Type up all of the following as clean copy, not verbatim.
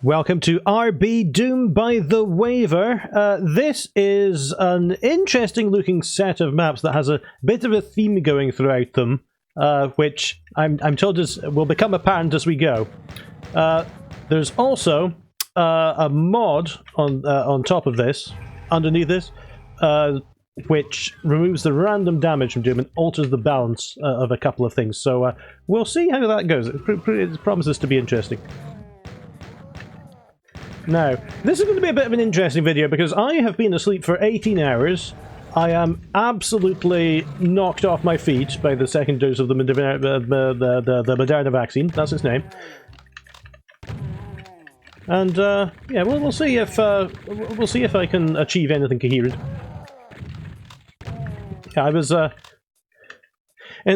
Welcome to RbDoom by the Waiver. This is an interesting looking set of maps that has a bit of a theme going throughout them, which I'm told will become apparent as we go. There's also a mod on top of this, underneath this, which removes the random damage from Doom and alters the balance of a couple of things. So we'll see how that goes. It promises to be interesting. Now, this is going to be a bit of an interesting video because I have been asleep for 18 hours. I am absolutely knocked off my feet by the second dose of the Moderna vaccine. That's its name. And yeah, we'll see if I can achieve anything coherent. Yeah, I was in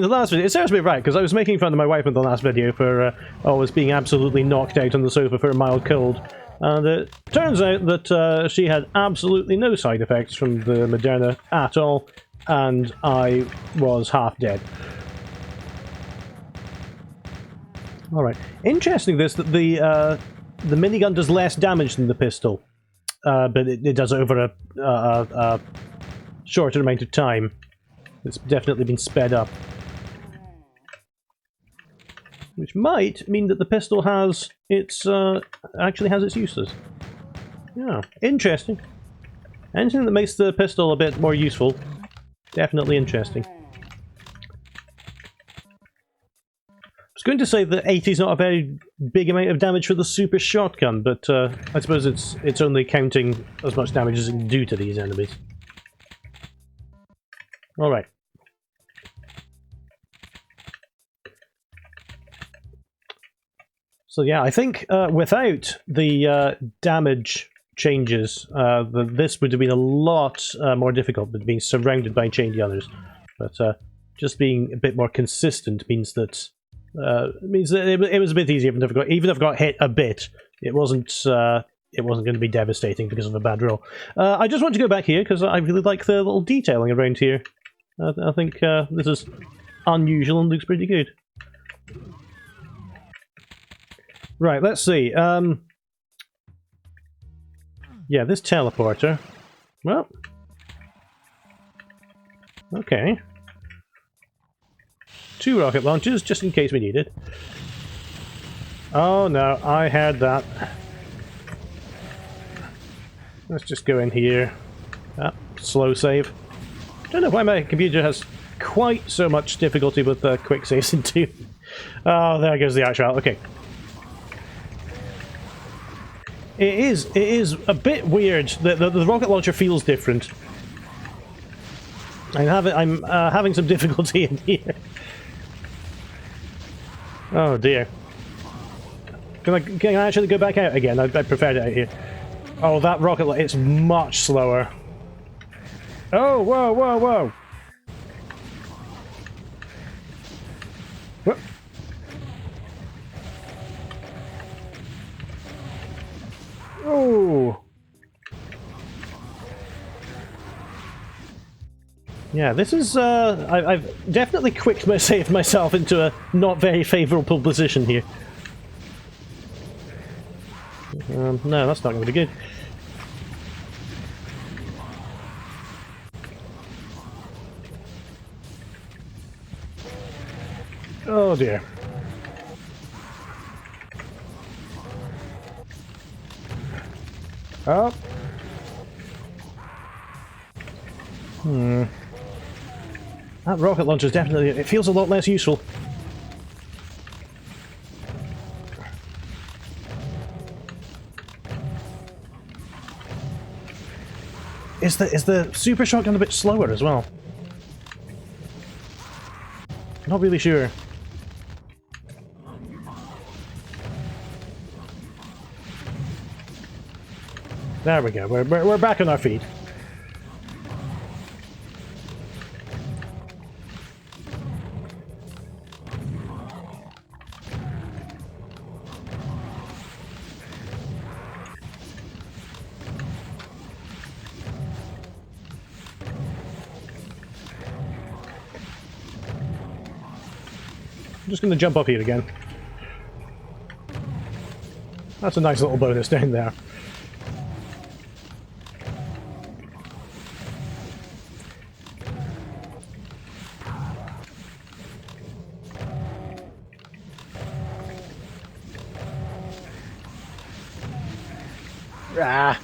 the last video. It serves me right because I was making fun of my wife in the last video for always being absolutely knocked out on the sofa for a mild cold. And it turns out that she had absolutely no side effects from the Moderna at all, and I was half dead. Alright. Interesting that the minigun does less damage than the pistol, but it does it over a shorter amount of time. It's definitely been sped up. Which might mean that the pistol has its actually has its uses. Yeah, interesting. Anything that makes the pistol a bit more useful, definitely interesting. I was going to say that 80 is not a very big amount of damage for the super shotgun, but I suppose it's only counting as much damage as it can do to these enemies. All right. So yeah, I think without the damage changes, this would have been a lot more difficult than being surrounded by chained others. But just being a bit more consistent means that it was a bit easier. Even if I got hit a bit, it wasn't going to be devastating because of a bad roll. I just want to go back here because I really like the little detailing around here. I think this is unusual and looks pretty good. Right, let's see. Yeah, this teleporter. Well. Okay. 2 rocket launchers, just in case we need it. Oh no, I had that. Let's just go in here. Ah, slow save. Don't know why my computer has quite so much difficulty with quick saves in 2. Oh, there goes the actual. Okay. It is a bit weird. The rocket launcher feels different. I'm having some difficulty in here. Oh dear. Can I actually go back out again? I preferred it out here. Oh, that rocket launcher, it's much slower. Oh, whoa, whoa, whoa. Whoop. Oh. Yeah, this is, I've definitely saved myself into a not very favourable position here. No, that's not going to be good. Oh dear. Oh. That rocket launcher is definitely... it feels a lot less useful. Is the super shotgun a bit slower as well? Not really sure. There we go. We're back on our feet. I'm just going to jump up here again. That's a nice little bonus down there. Ah.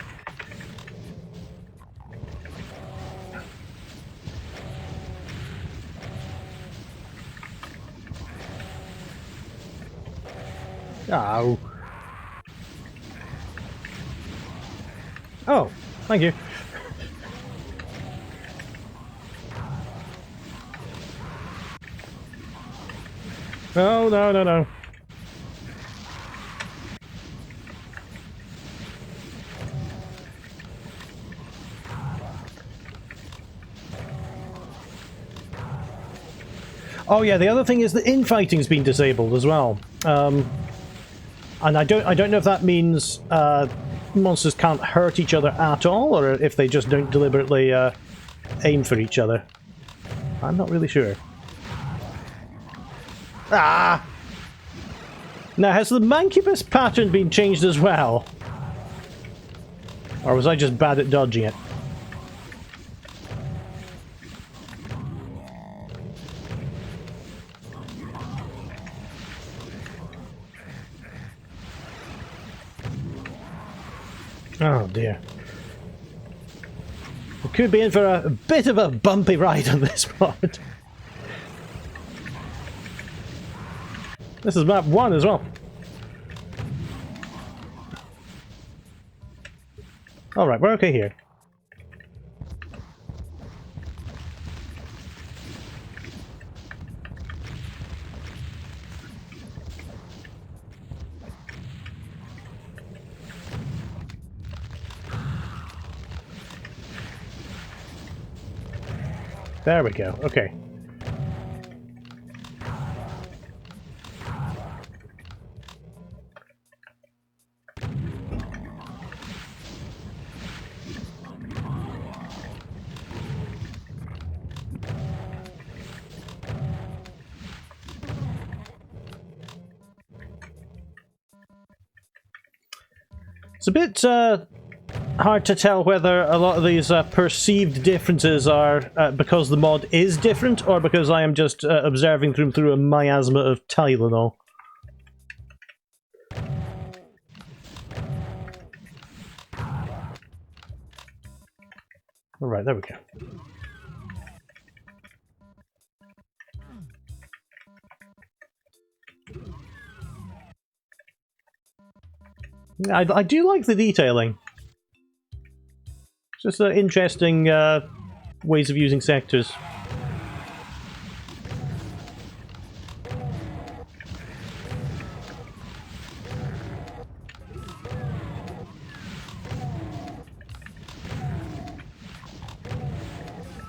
Oh. Oh, thank you. No, no, no, no. Oh yeah, the other thing is that infighting's been disabled as well. And I don't know if that means monsters can't hurt each other at all, or if they just don't deliberately aim for each other. I'm not really sure. Ah! Now, has the Mancubus pattern been changed as well? Or was I just bad at dodging it? Oh dear. We could be in for a bit of a bumpy ride on this part. This is map 1 as well. Alright, we're okay here. There we go, okay. It's a bit hard to tell whether a lot of these perceived differences are because the mod is different, or because I am just observing them through a miasma of Tylenol. Alright, there we go. I do like the detailing. It's just interesting ways of using sectors.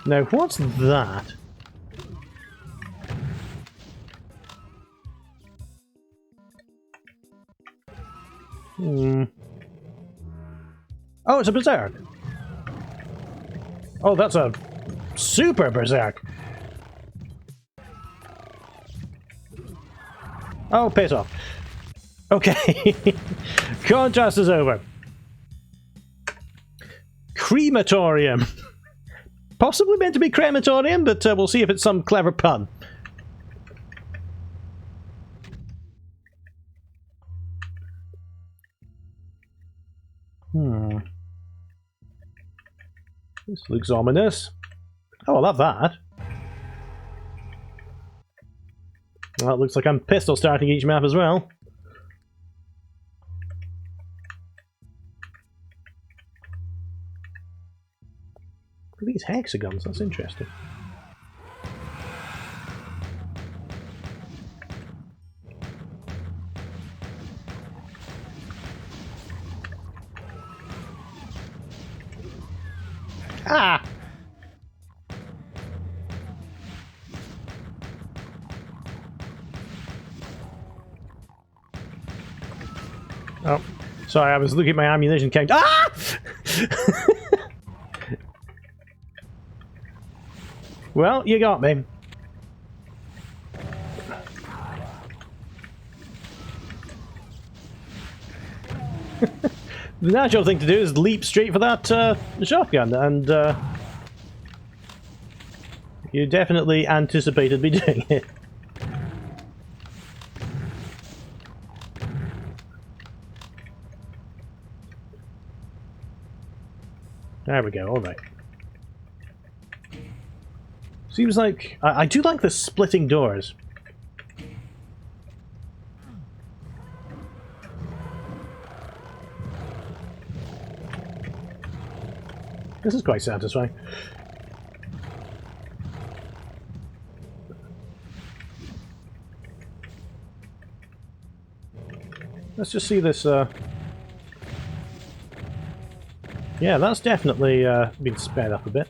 Now, what's that? Oh, it's a berserk. Oh, that's a super berserk. Oh, piss off. Okay. Contrast is over. Crematorium. Possibly meant to be crematorium, but we'll see if it's some clever pun. This looks ominous. Oh, I love that. Well, it looks like I'm pistol starting each map as well. Look at these hexagons, that's interesting. Ah! Oh, sorry, I was looking at my ammunition count. Ah! Well, you got me. The natural thing to do is leap straight for that shotgun, and you definitely anticipated me doing it. There we go, alright. Seems like... I do like the splitting doors. This is quite satisfying. Let's just see this, yeah, that's definitely been sped up a bit.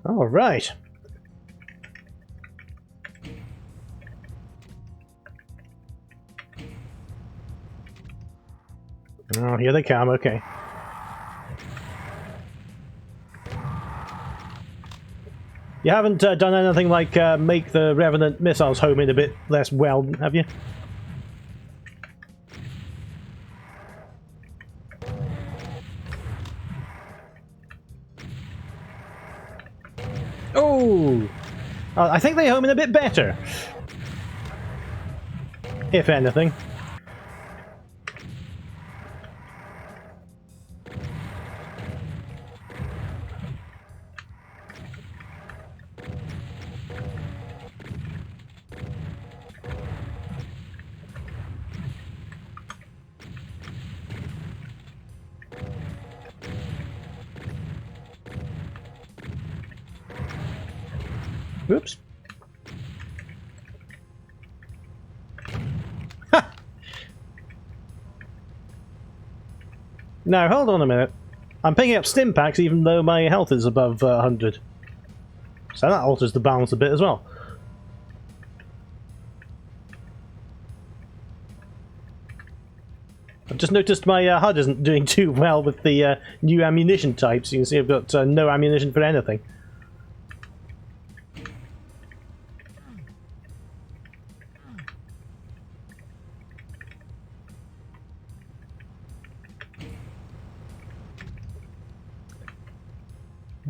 All right. Oh, here they come, okay. You haven't done anything like make the Revenant missiles home in a bit less well, have you? Oh! I think they home in a bit better. If anything. Oops. Ha! Now, hold on a minute. I'm picking up stim packs even though my health is above 100. So that alters the balance a bit as well. I've just noticed my HUD isn't doing too well with the new ammunition types. You can see I've got no ammunition for anything.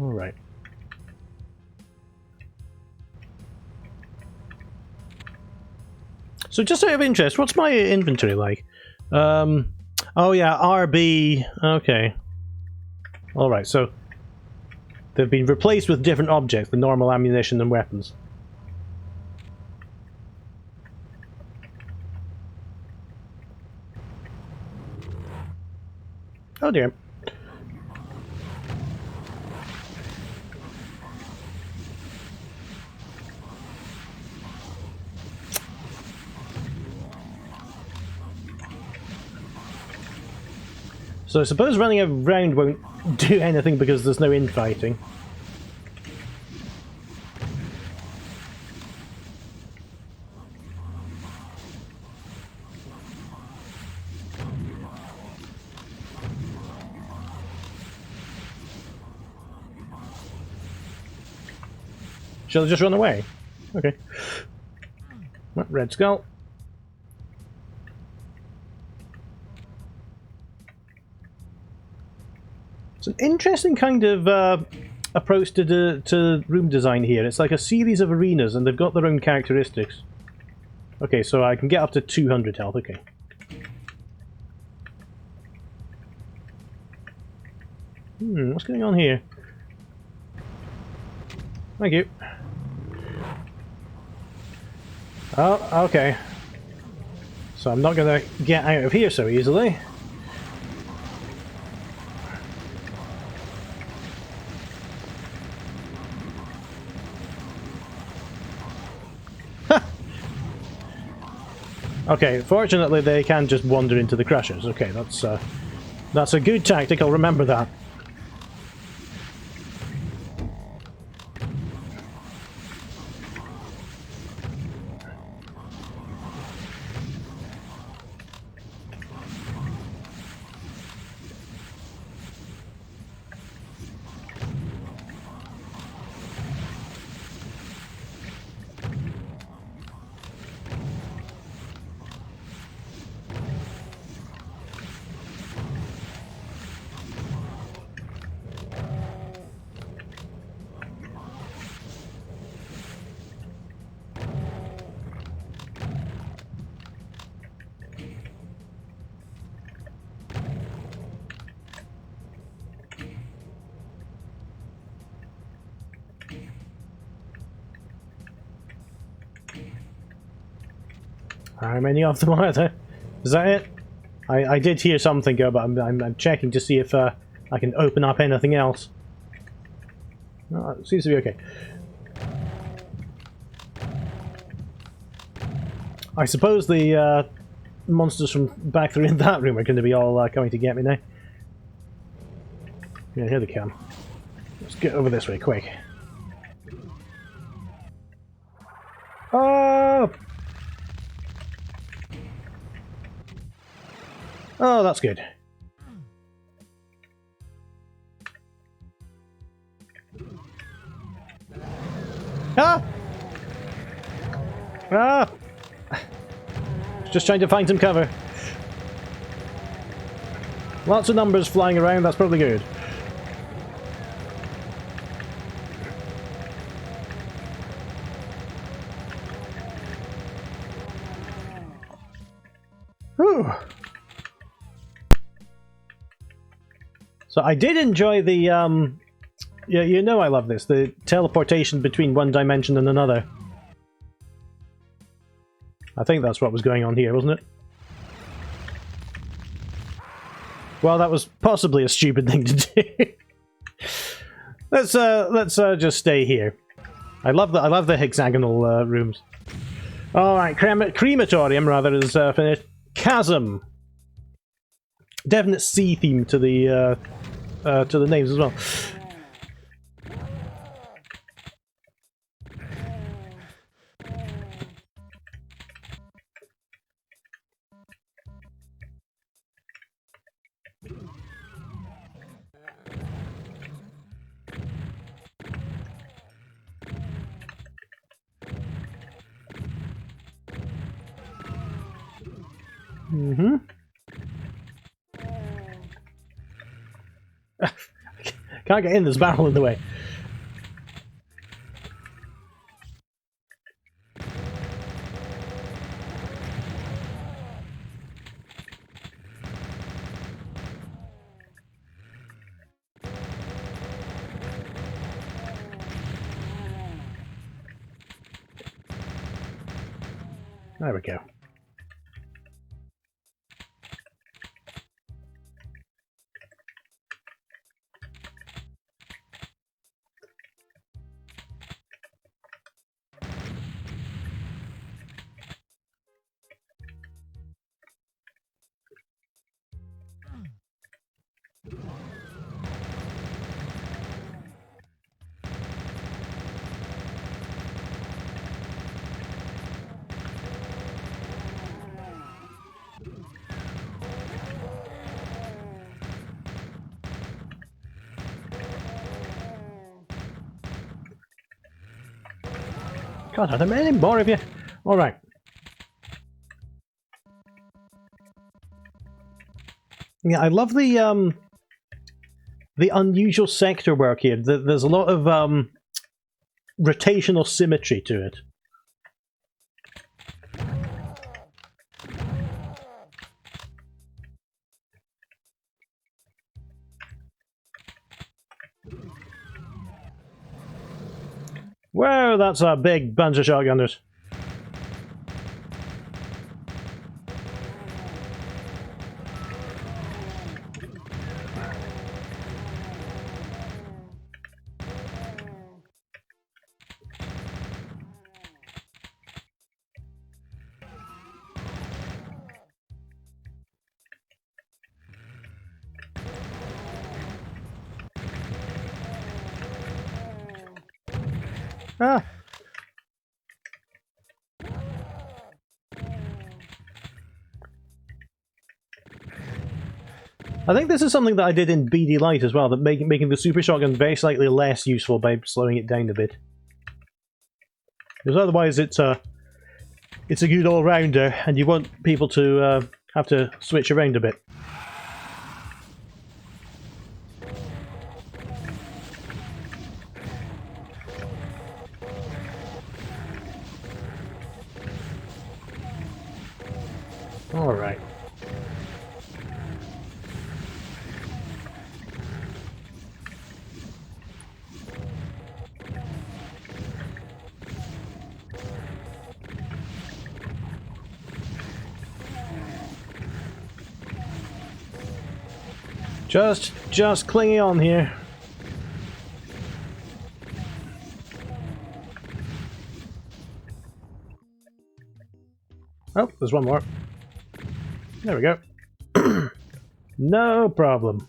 Alright. So just out of interest, what's my inventory like? Oh yeah, RB... Okay. Alright, so they've been replaced with different objects, the normal ammunition and weapons. Oh dear. So I suppose running around won't do anything because there's no infighting. Shall I just run away? Okay. Red skull. It's an interesting kind of approach to room design here. It's like a series of arenas and they've got their own characteristics. Okay, so I can get up to 200 health, okay. What's going on here? Thank you. Oh, okay. So I'm not going to get out of here so easily. Okay, fortunately they can just wander into the crushers. Okay, that's a good tactic, I'll remember that. How many of them are there? Is that it? I did hear something go, but I'm checking to see if I can open up anything else. No, it seems to be okay. I suppose the monsters from back there in that room are going to be all coming to get me now. Yeah, here they come. Let's get over this way, quick. Oh! Oh, that's good. Ah! Ah! Just trying to find some cover. Lots of numbers flying around, that's probably good. Whew. So I did enjoy the, yeah, you know I love this, the teleportation between one dimension and another. I think that's what was going on here, wasn't it? Well, that was possibly a stupid thing to do. let's just stay here. I love the hexagonal rooms. All right, crematorium rather is finished. Chasm. Definite sea theme to the names as well. Mm-hmm. Can't get in, there's a barrel in the way. There we go. God, are there many more of you? Alright. Yeah, I love the unusual sector work here. There's a lot of rotational symmetry to it. Whoa, that's a big bunch of shotgunners. Ah. I think this is something that I did in BD Light as well, that making the super shotgun very slightly less useful by slowing it down a bit. Because otherwise it's a good all-rounder, and you want people to have to switch around a bit. Alright. Just clinging on here. Oh, there's one more. There we go. No problem.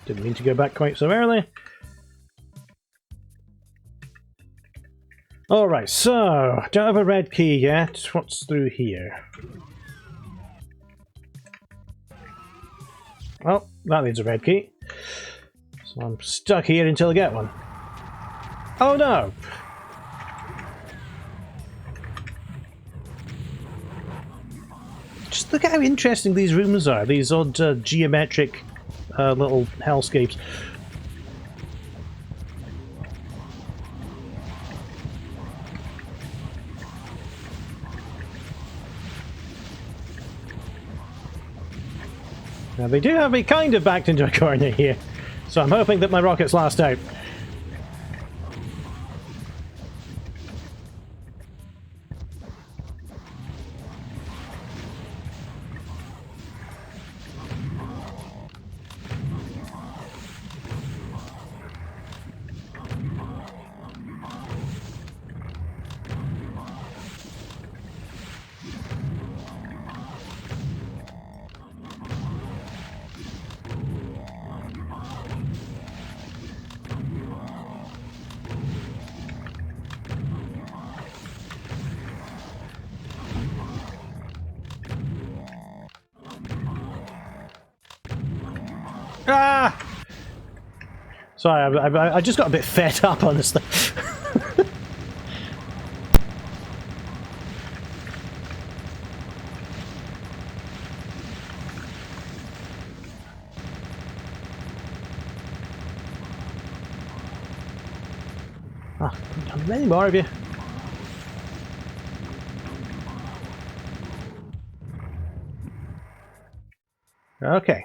Didn't mean to go back quite so early. Alright, so, don't have a red key yet. What's through here? Well, that needs a red key. So I'm stuck here until I get one. Oh no! Just look at how interesting these rooms are, these odd geometric little hellscapes. Now they do have me kind of backed into a corner here, so I'm hoping that my rockets last out. Ah! Sorry, I just got a bit fed up, honestly. Ah, many more of you. Okay.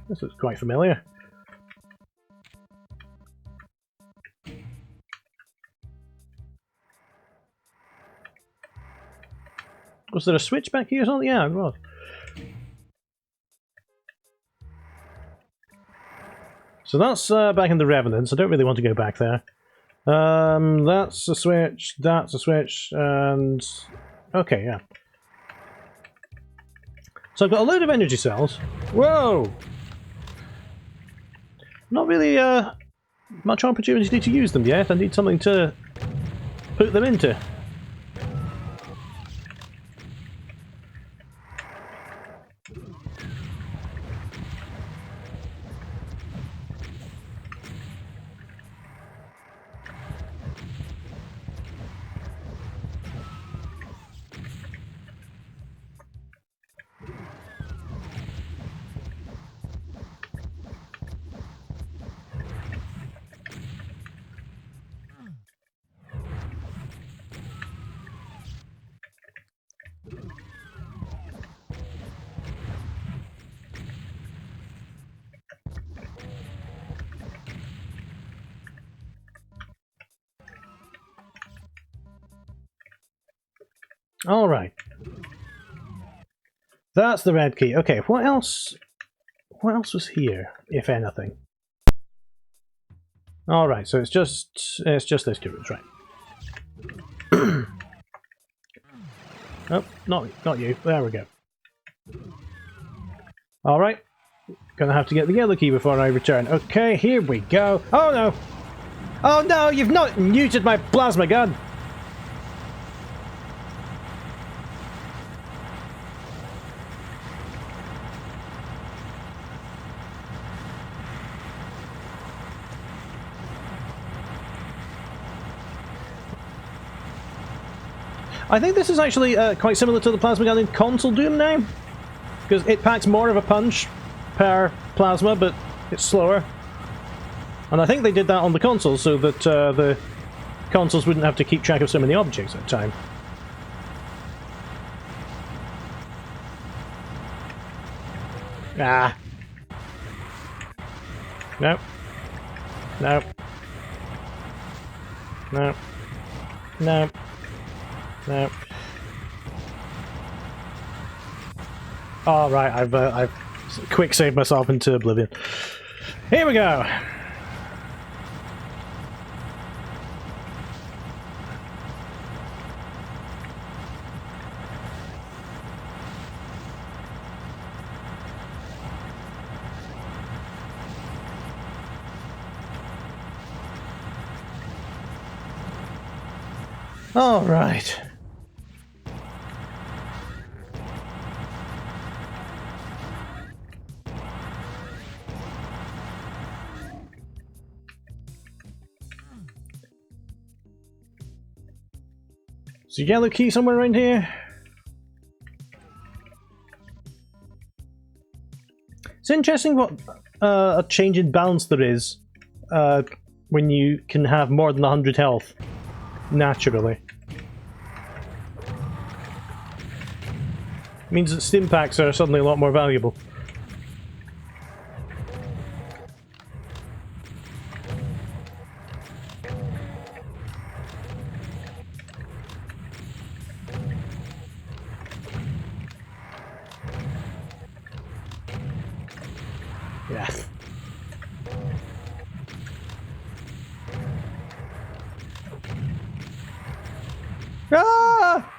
This looks quite familiar. Was there a switch back here or something? Yeah, it was. So that's back in the Revenants. I don't really want to go back there. That's a switch, and... Okay, yeah. So I've got a load of energy cells. Whoa! Not really much opportunity to use them yet. I need something to put them into. Alright. That's the red key. Okay, what else was here, if anything? Alright, so it's just those two rooms, right. Oh, not you. There we go. Alright. Gonna have to get the yellow key before I return. Okay, here we go. Oh no! Oh no, you've not muted my plasma gun! I think this is actually quite similar to the plasma gun in console Doom now, because it packs more of a punch per plasma, but it's slower. And I think they did that on the console so that the consoles wouldn't have to keep track of so many objects at a time. Ah. No. No. No. No. No. Oh, right, I've quick saved myself into oblivion. Here we go! All right. Is the yellow key somewhere around here? It's interesting what a change in balance there is when you can have more than 100 health naturally. Means that stim packs are suddenly a lot more valuable. Yeah. Ah!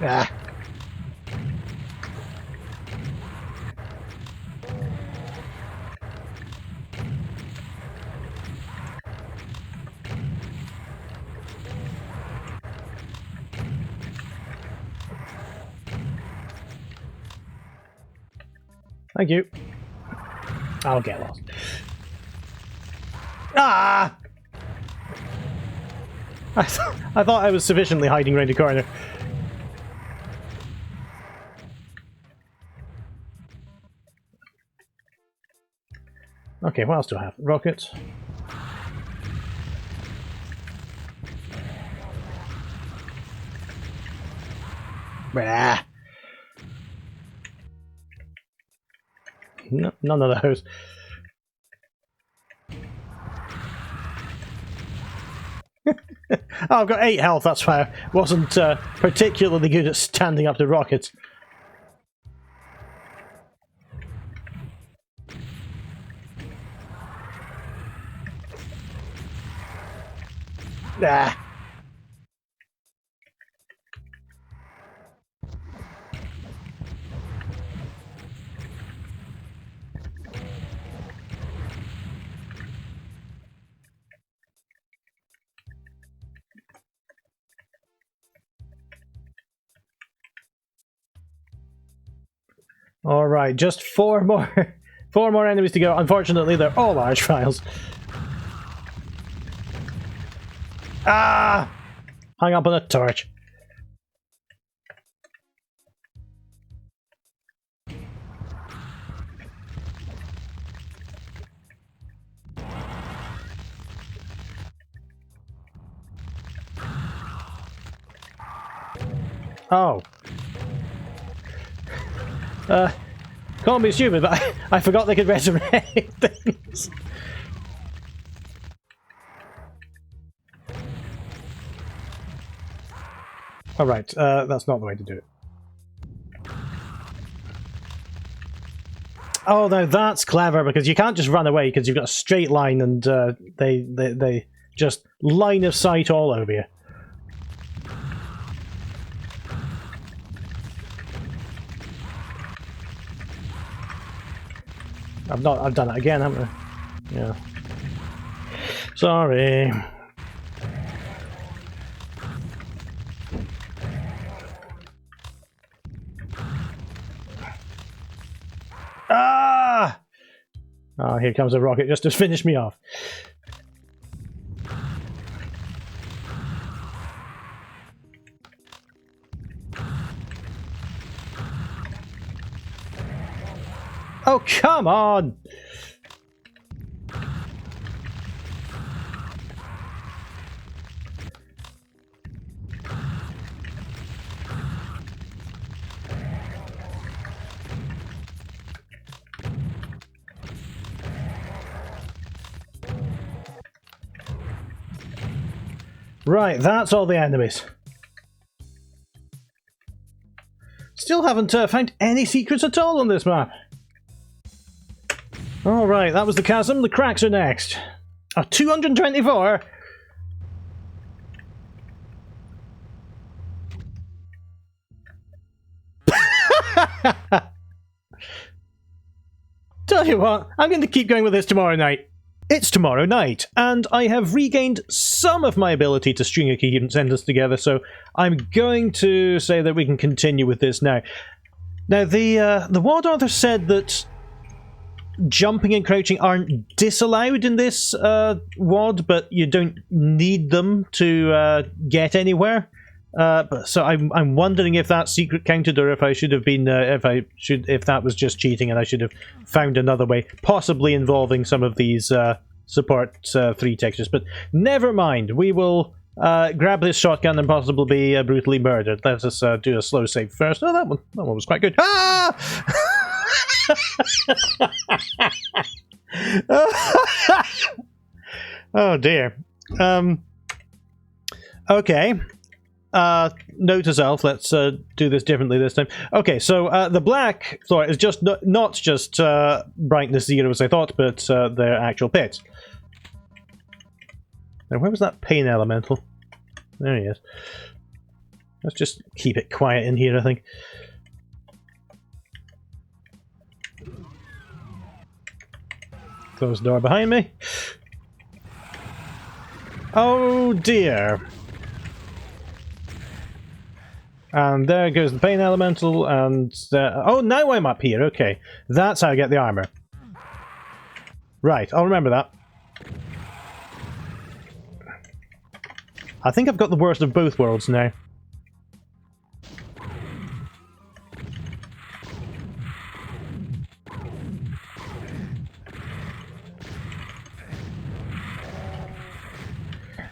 Ah. Thank you. I'll get lost. Ah! I thought I was sufficiently hiding around the corner. Okay, what else do I have? Rockets. Bah. No, none of those. Oh, I've got 8 health, that's why I wasn't particularly good at standing up to rockets. Ah. All right, just 4 more enemies to go. Unfortunately, they're all large files. Ah! Hung up on a torch. Oh. Can't be stupid, but I forgot they could resurrect things. Alright, that's not the way to do it. Oh, now that's clever, because you can't just run away, because you've got a straight line and they just line of sight all over you. I've done it again, haven't I? Yeah. Sorry. Ah! Oh, here comes a rocket just to finish me off. Oh, come on! Right, that's all the enemies. Still haven't found any secrets at all on this map. Alright, that was the chasm. The cracks are next. 224? Tell you what, I'm going to keep going with this tomorrow night. It's tomorrow night, and I have regained some of my ability to string a coherent sentence together, so I'm going to say that we can continue with this now. Now, the ward author said that jumping and crouching aren't disallowed in this ward, but you don't need them to get anywhere. So I'm wondering if that secret counted, or if I should have been if that was just cheating and I should have found another way, possibly involving some of these support 3 textures. But never mind. We will grab this shotgun and possibly be brutally murdered. Let us do a slow save first. Oh, that one was quite good. Ah! Oh dear. Okay. Note to self, let's do this differently this time. Okay, so the black floor is just not just brightness 0 as I thought, but their actual pits. Now, where was that pain elemental? There he is. Let's just keep it quiet in here, I think. Close the door behind me. Oh dear. And there goes the pain elemental, and oh, now I'm up here. Okay, that's how I get the armor. Right, I'll remember that. I think I've got the worst of both worlds now.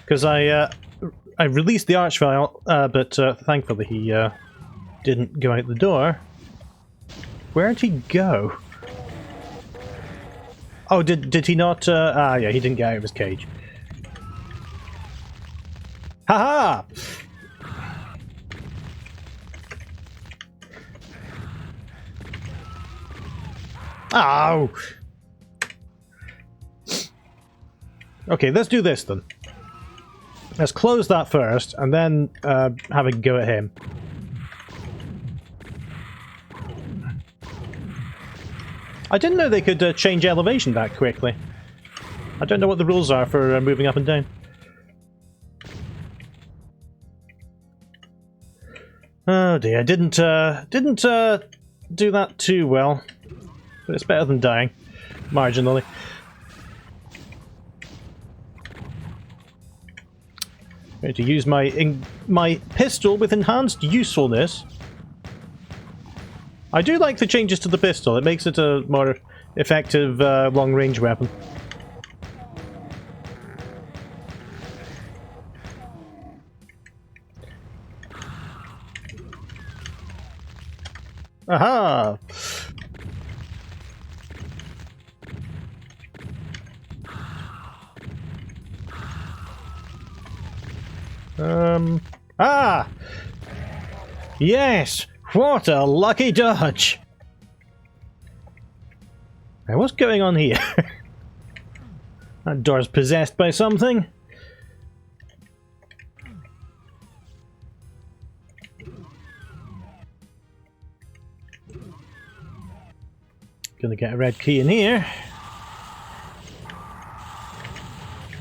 Because I released the Archvile, but thankfully he didn't go out the door. Where'd he go? Oh, did he not? Yeah, he didn't get out of his cage. Haha! Ow! Okay, let's do this then. Let's close that first, and then have a go at him. I didn't know they could change elevation that quickly. I don't know what the rules are for moving up and down. Oh dear, didn't do that too well. But it's better than dying, marginally. Going to use my pistol with enhanced usefulness. I do like the changes to the pistol. It makes it a more effective long-range weapon. Aha! Ah! Yes! What a lucky dodge! Now, what's going on here? That door's possessed by something. Gonna get a red key in here.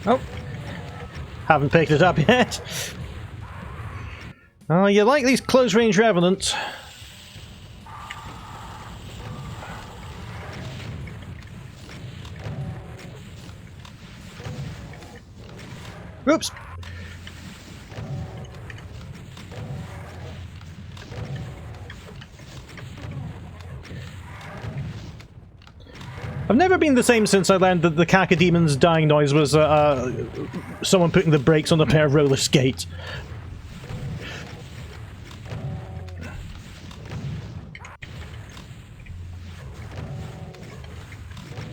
Oh! Haven't picked it up yet. Oh, you like these close-range revenants. Oops! I've never been the same since I learned that the Caco Demon's dying noise was someone putting the brakes on a pair of roller skates.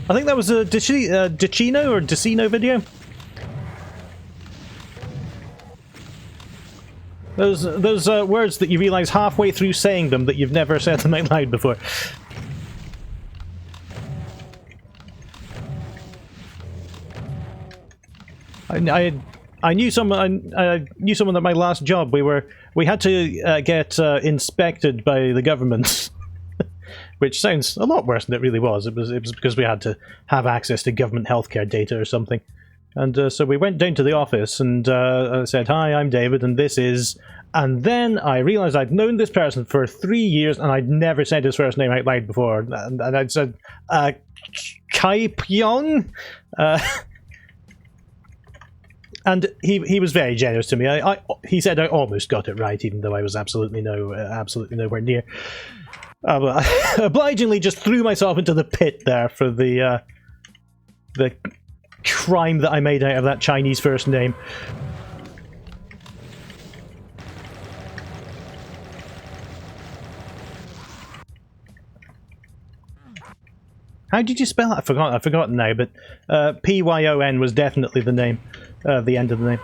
I think that was a Dicino or Dicino video. Those words that you realise halfway through saying them that you've never said them out loud before. I knew someone. I knew someone at my last job. We had to get inspected by the government, which sounds a lot worse than it really was. It was because we had to have access to government healthcare data or something, and so we went down to the office and I said, "Hi, I'm David, and this is." And then I realised I'd known this person for 3 years, and I'd never said his first name out loud before. And I'd said, Kai Pyong. And he was very generous to me. He said I almost got it right, even though I was absolutely nowhere near. But I obligingly just threw myself into the pit there for the crime that I made out of that Chinese first name. How did you spell it? I've forgotten now, but P-Y-O-N was definitely the name, the end of the name.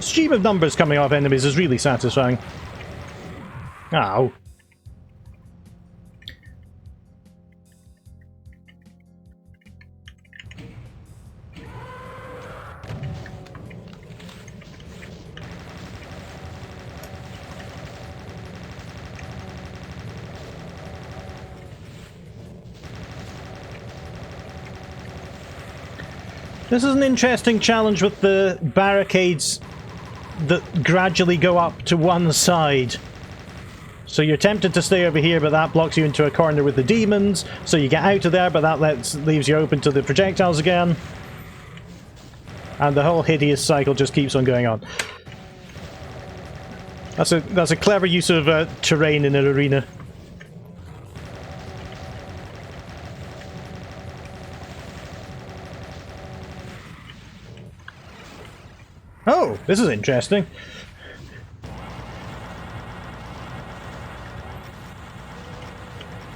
Stream of numbers coming off enemies is really satisfying. Ow. This is an interesting challenge with the barricades that gradually go up to one side. So you're tempted to stay over here, but that blocks you into a corner with the demons. So you get out of there, but that leaves you open to the projectiles again. And the whole hideous cycle just keeps on going on. That's a clever use of terrain in an arena. Oh, this is interesting.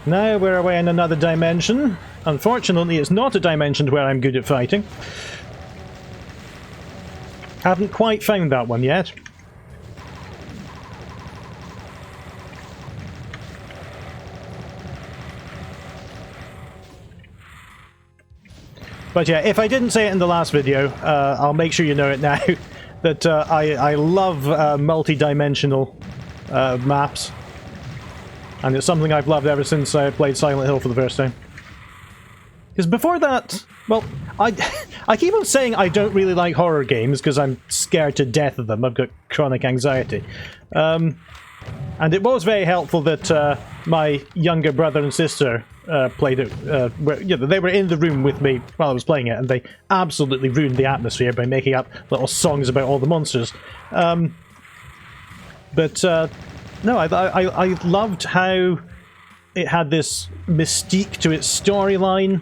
Now we're away in another dimension. Unfortunately, it's not a dimension where I'm good at fighting. Haven't quite found that one yet. But yeah, if I didn't say it in the last video, I'll make sure you know it now. That I love multi-dimensional maps, and it's something I've loved ever since I played Silent Hill for the first time. Because before that, well, I keep on saying I don't really like horror games because I'm scared to death of them. I've got chronic anxiety. And it was very helpful that my younger brother and sister played it. They were in the room with me while I was playing it, and they absolutely ruined the atmosphere by making up little songs about all the monsters. No, I loved how it had this mystique to its storyline,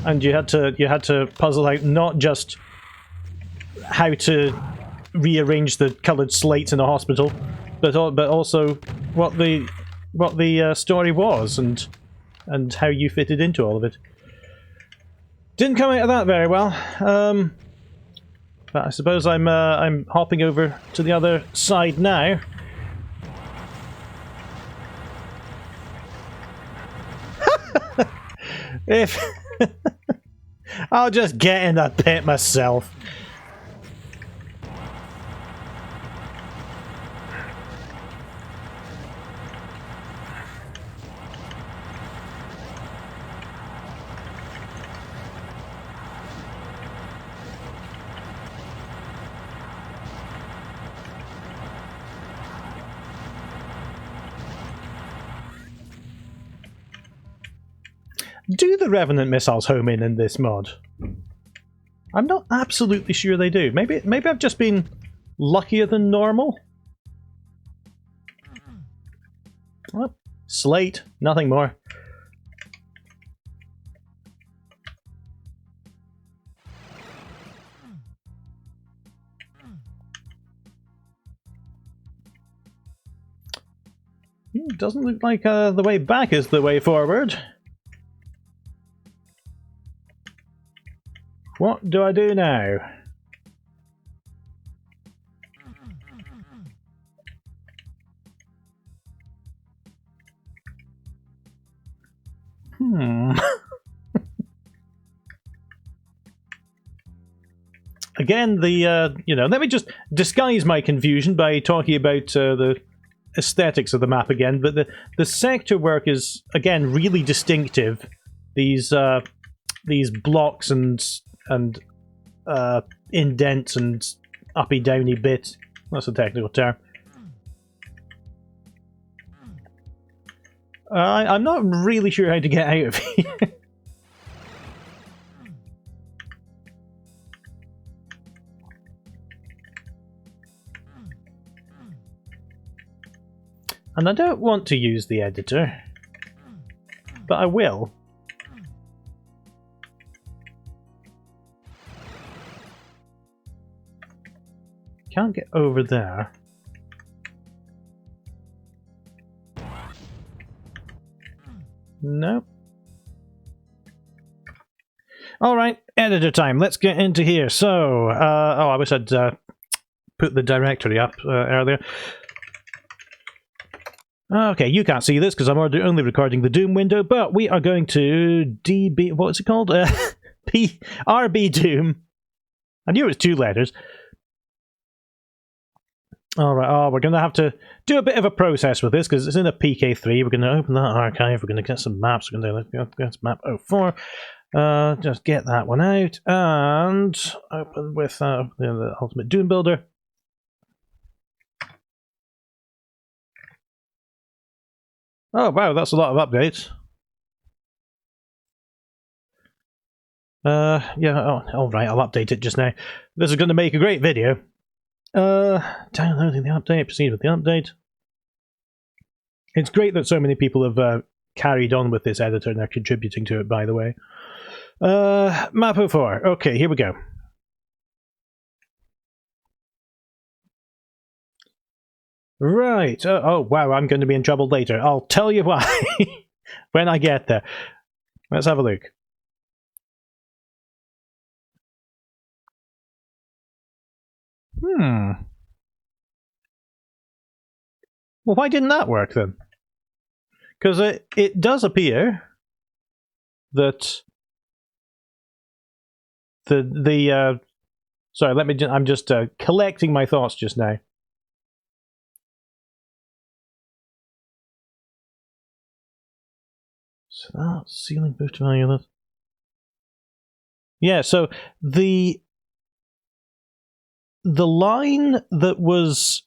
and you had to puzzle out not just how to rearrange the coloured slates in a hospital, but also what the story was and how you fitted into all of it. Didn't come out of that very well, but I suppose I'm hopping over to the other side now. If I'll just get in the pit myself. Do the Revenant missiles home in this mod? I'm not absolutely sure they do. Maybe I've just been luckier than normal? Oh, slate, nothing more. Doesn't look like the way back is the way forward. What do I do now? Again, let me just disguise my confusion by talking about the aesthetics of the map again, but the sector work is, again, really distinctive. These blocks and indents and uppy-downy bits. That's a technical term. I'm not really sure how to get out of here. And I don't want to use the editor, but I will. Can't get over there. Nope. Alright, editor time. Let's get into here. So, I wish I'd put the directory up earlier. Okay, you can't see this because I'm only recording the Doom window, but we are going to what's it called? RbDoom. I knew it was 2 letters. Alright, we're going to have to do a bit of a process with this because it's in a PK3. We're going to open that archive, we're going to get some maps, we're going to get map 04. Just get that one out, and open with the Ultimate Doom Builder. Oh wow, that's a lot of updates. Alright, I'll update it just now. This is going to make a great video. Downloading the update, proceed with the update. It's great that so many people have carried on with this editor and are contributing to it, by the way. Map 04. Okay, here we go. Right. Oh, wow, I'm going to be in trouble later. I'll tell you why when I get there. Let's have a look. Well, why didn't that work then? Because it does appear that sorry, I'm just collecting my thoughts just now. So that ceiling boost value of that. Yeah, so the line that was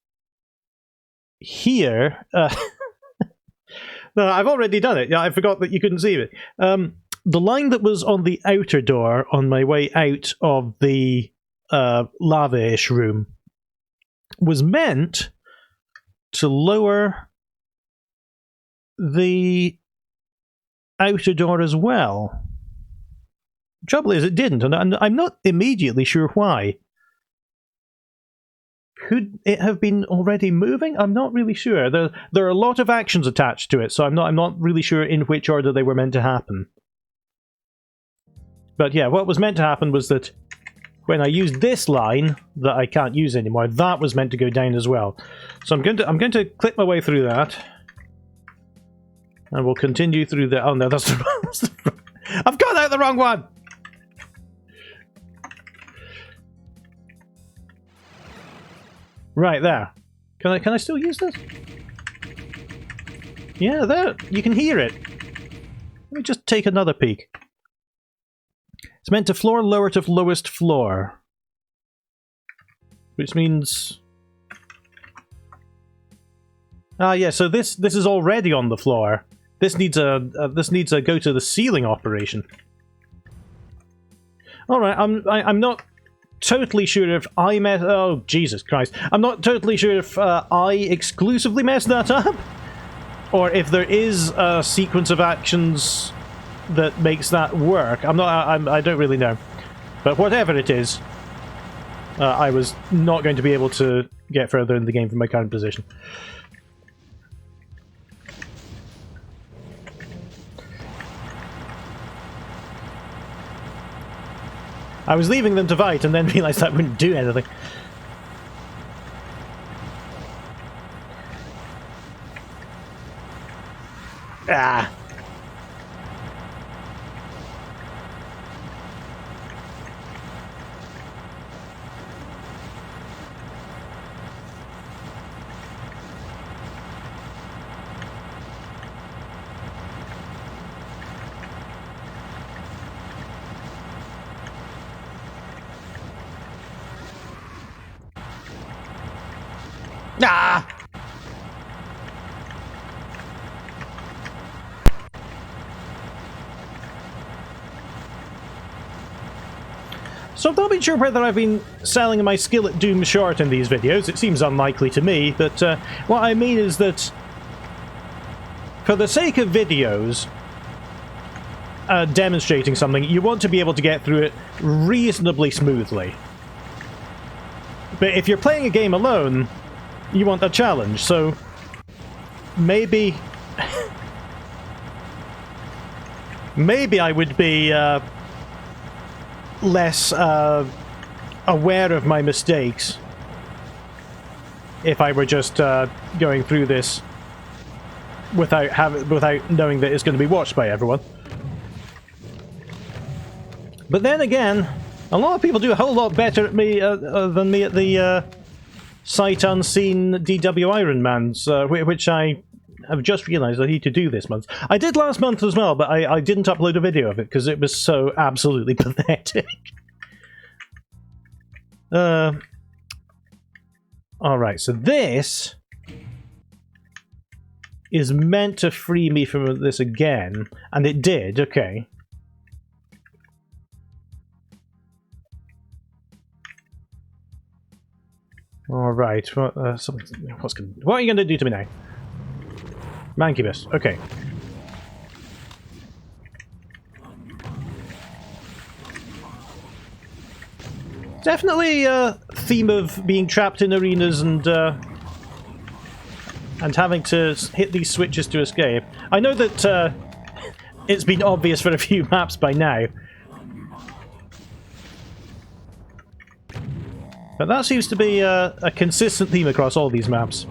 here. No, I've already done it. Yeah, I forgot that you couldn't see it. The line that was on the outer door on my way out of the lava-ish room was meant to lower the outer door as well. Trouble is, it didn't, and I'm not immediately sure why. Could it have been already moving? I'm not really sure. There are a lot of actions attached to it, so I'm not really sure in which order they were meant to happen. But yeah, what was meant to happen was that when I used this line that I can't use anymore, that was meant to go down as well. So I'm going to clip my way through that. And we'll continue through the... Oh no, that's the wrong... I've got out the wrong one! Right, there. Can I still use this? Yeah, there. You can hear it. Let me just take another peek. It's meant to floor lower to lowest floor. Which means... Ah, yeah, so this is already on the floor. This needs a go to the ceiling operation. All right, I'm not totally sure if I messed. Oh Jesus Christ! I'm not totally sure if I exclusively messed that up. or if there is a sequence of actions that makes that work. I don't really know. But whatever it is, I was not going to be able to get further in the game from my current position. I was leaving them to fight and then realised that wouldn't do anything. Ah! Ah! So I'm not been sure whether I've been selling my skill at Doom short in these videos. It seems unlikely to me, but what I mean is that for the sake of videos demonstrating something, you want to be able to get through it reasonably smoothly. But if you're playing a game alone, you want a challenge, so maybe maybe I would be less aware of my mistakes if I were just going through this without knowing that it's going to be watched by everyone. But then again, a lot of people do a whole lot better at me than me at the sight unseen DW Ironmans, which I have just realised I need to do this month. I did last month as well, but I didn't upload a video of it because it was so absolutely pathetic. Alright, so this is meant to free me from this again, and it did, okay. Alright, what are you going to do to me now? Mancubus, okay. Definitely a theme of being trapped in arenas and having to hit these switches to escape. I know that it's been obvious for a few maps by now. But that seems to be a consistent theme across all these maps.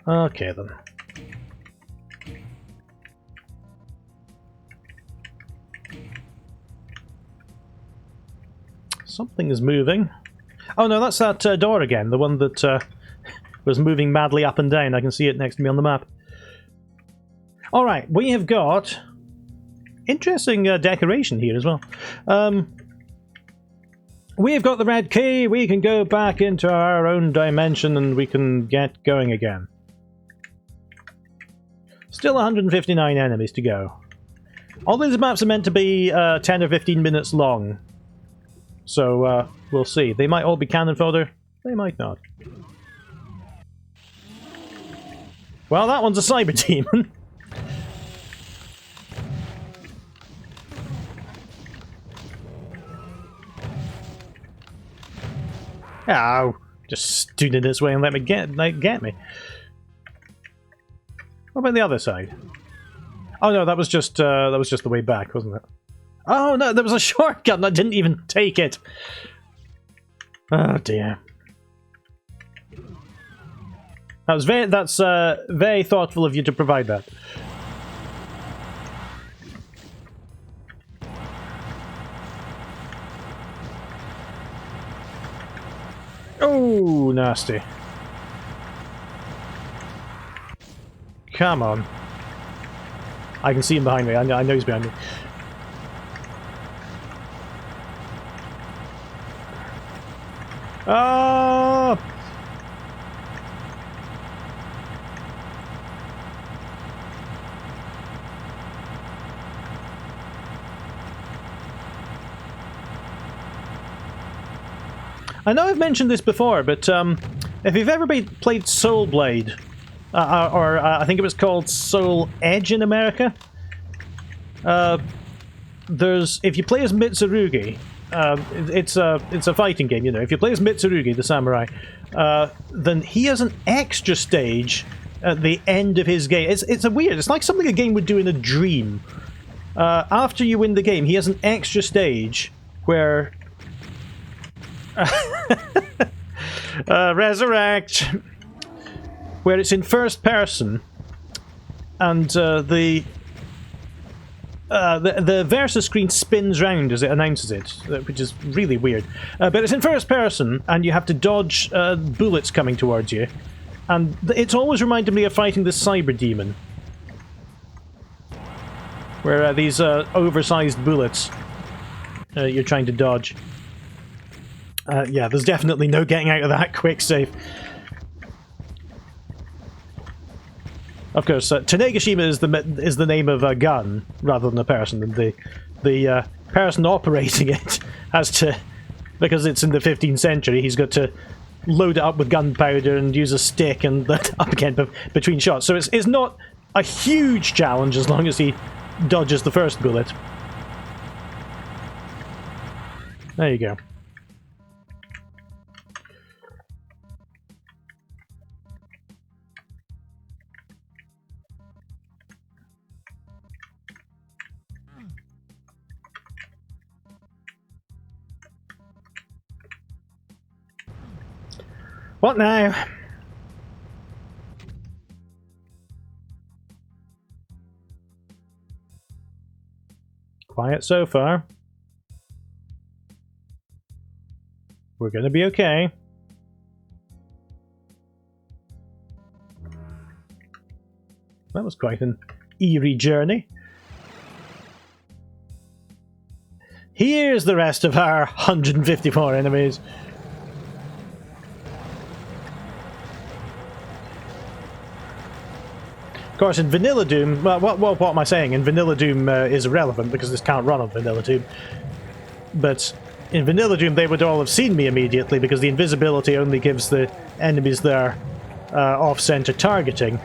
Okay then. Something is moving. Oh no, that's that door again, the one that was moving madly up and down. I can see it next to me on the map. Alright, we have got interesting decoration here as well. We've got the red key, we can go back into our own dimension and we can get going again. Still 159 enemies to go. All these maps are meant to be 10 or 15 minutes long. So, we'll see. They might all be cannon fodder. They might not. Well, that one's a cyber demon. Ow. Just stood in its way and let me get me. What about the other side? Oh no, that was just the way back, wasn't it? Oh no, there was a shortcut and I didn't even take it. Oh dear. That's very thoughtful of you to provide that. Oh, nasty. Come on. I can see him behind me. I know he's behind me. Oh! I know I've mentioned this before, but if you've ever played Soul Blade, or I think it was called Soul Edge in America, if you play as Mitsurugi, it's a fighting game, you know. If you play as Mitsurugi, the samurai, then he has an extra stage at the end of his game. It's like something a game would do in a dream. After you win the game, he has an extra stage where resurrect, where it's in first person, and the versus screen spins round as it announces it, which is really weird. But it's in first person, and you have to dodge bullets coming towards you. And it's always reminded me of fighting the Cyber Demon, where these oversized bullets you're trying to dodge. Yeah, there's definitely no getting out of that quick save. Of course, Tanegashima is the name of a gun rather than a person, and the person operating it has to, because it's in the 15th century, he's got to load it up with gunpowder and use a stick and up again between shots. So it's not a huge challenge as long as he dodges the first bullet. There you go. What now? Quiet so far. We're gonna be okay. That was quite an eerie journey. Here's the rest of our 154 enemies. Of course, in Vanilla Doom, well, what am I saying? In Vanilla Doom is irrelevant because this can't run on Vanilla Doom. But in Vanilla Doom, they would all have seen me immediately because the invisibility only gives the enemies their off-center targeting,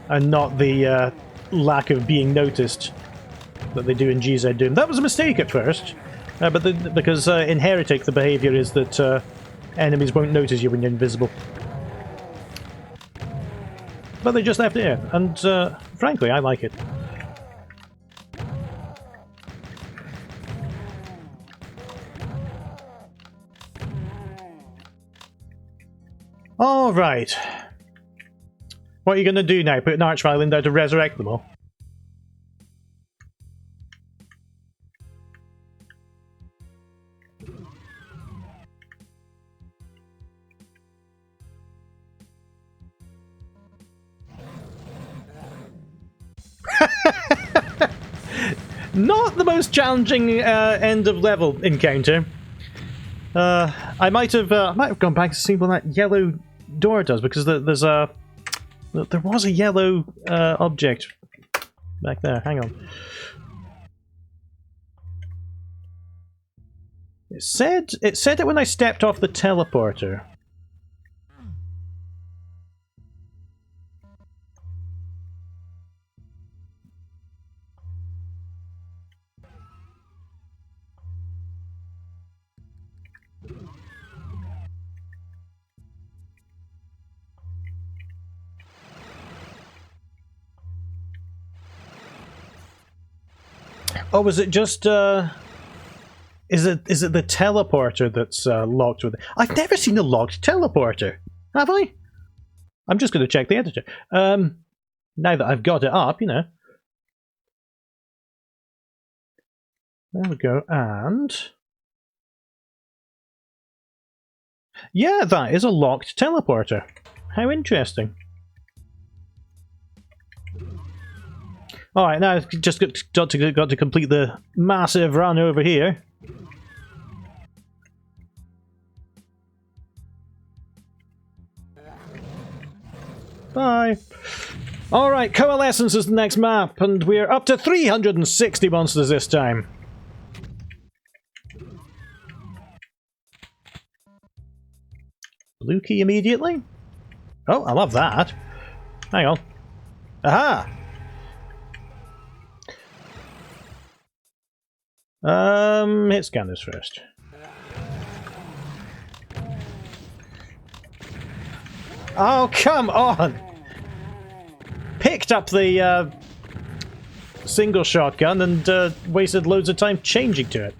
and not the lack of being noticed that they do in GZ Doom. That was a mistake at first, but because in Heretic the behavior is that enemies won't notice you when you're invisible. But they just left it in, and frankly, I like it. Alright. What are you going to do now? Put an Archvile in there to resurrect them all? Not the most challenging end of level encounter. I might have gone back to see what that yellow door does, because there was a yellow object back there. Hang on. It said it when I stepped off the teleporter. Oh, was it just, is it the teleporter that's locked with it? I've never seen a locked teleporter, have I? I'm just going to check the editor. Now that I've got it up, you know. There we go, and... yeah, that is a locked teleporter. How interesting. Alright, now I've just got to complete the massive run over here. Bye! Alright, Coalescence is the next map, and we're up to 360 monsters this time. Blue key immediately. Oh, I love that. Hang on. Aha! Hit scanners first. Oh, come on! Picked up the single shotgun and wasted loads of time changing to it.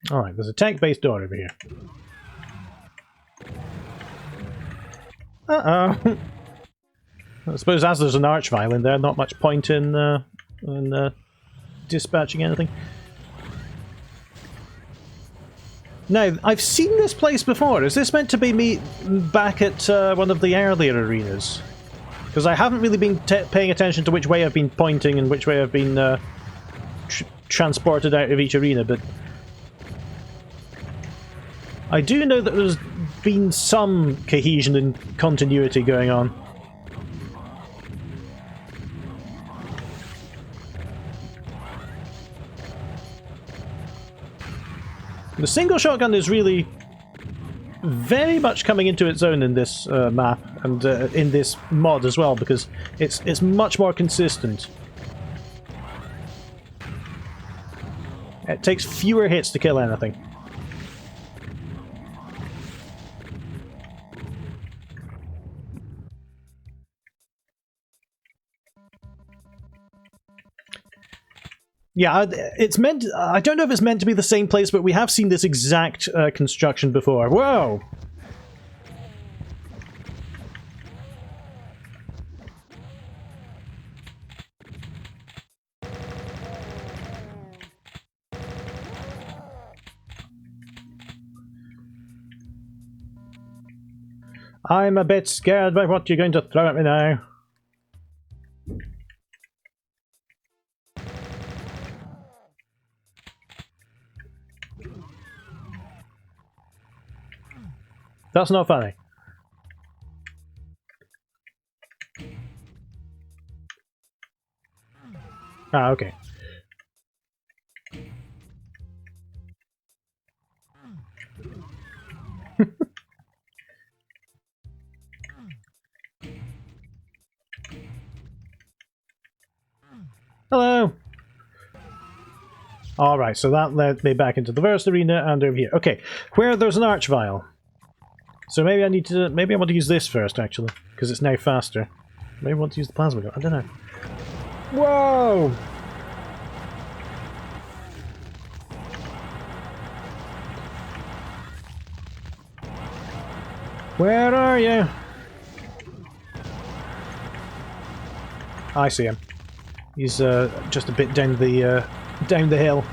Alright, there's a tank-based door over here. Uh-oh. I suppose as there's an archvile in there, not much point in dispatching anything. Now, I've seen this place before. Is this meant to be me back at one of the earlier arenas? Because I haven't really been paying attention to which way I've been pointing and which way I've been transported out of each arena, but I do know that there's been some cohesion and continuity going on. The single shotgun is really very much coming into its own in this map and in this mod as well, because it's much more consistent. It takes fewer hits to kill anything. Yeah, it's meant. I don't know if it's meant to be the same place, but we have seen this exact construction before. Whoa! I'm a bit scared by what you're going to throw at me now. That's not funny. Ah, okay. Hello! Alright, so that led me back into the first arena and over here. Okay, where there's an archvile. So maybe I need to... Maybe I want to use this first, actually, because it's now faster. Maybe I want to use the plasma gun. I don't know. Whoa! Where are you? I see him. He's just a bit down the hill.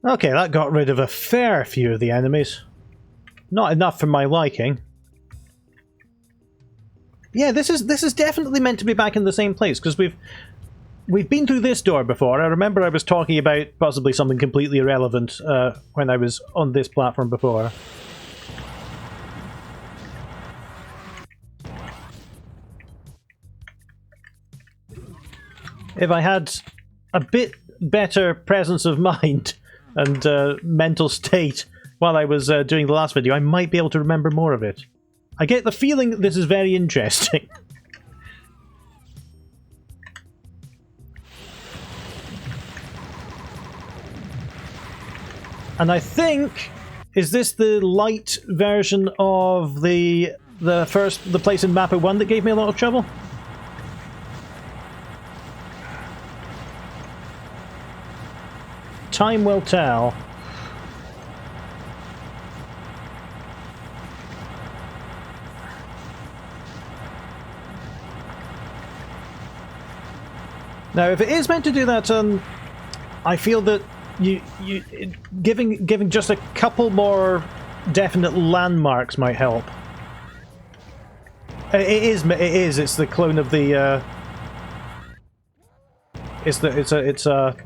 Okay, that got rid of a fair few of the enemies. Not enough for my liking. Yeah, this is definitely meant to be back in the same place, because we've been through this door before. I remember I was talking about possibly something completely irrelevant when I was on this platform before. If I had a bit better presence of mind and mental state while I was doing the last video, I might be able to remember more of it. I get the feeling that this is very interesting. And I think, is this the light version of the place in Mappa 1 that gave me a lot of trouble? Time will tell. Now, if it is meant to do that, I feel that giving just a couple more definite landmarks might help. It's the clone of the it's a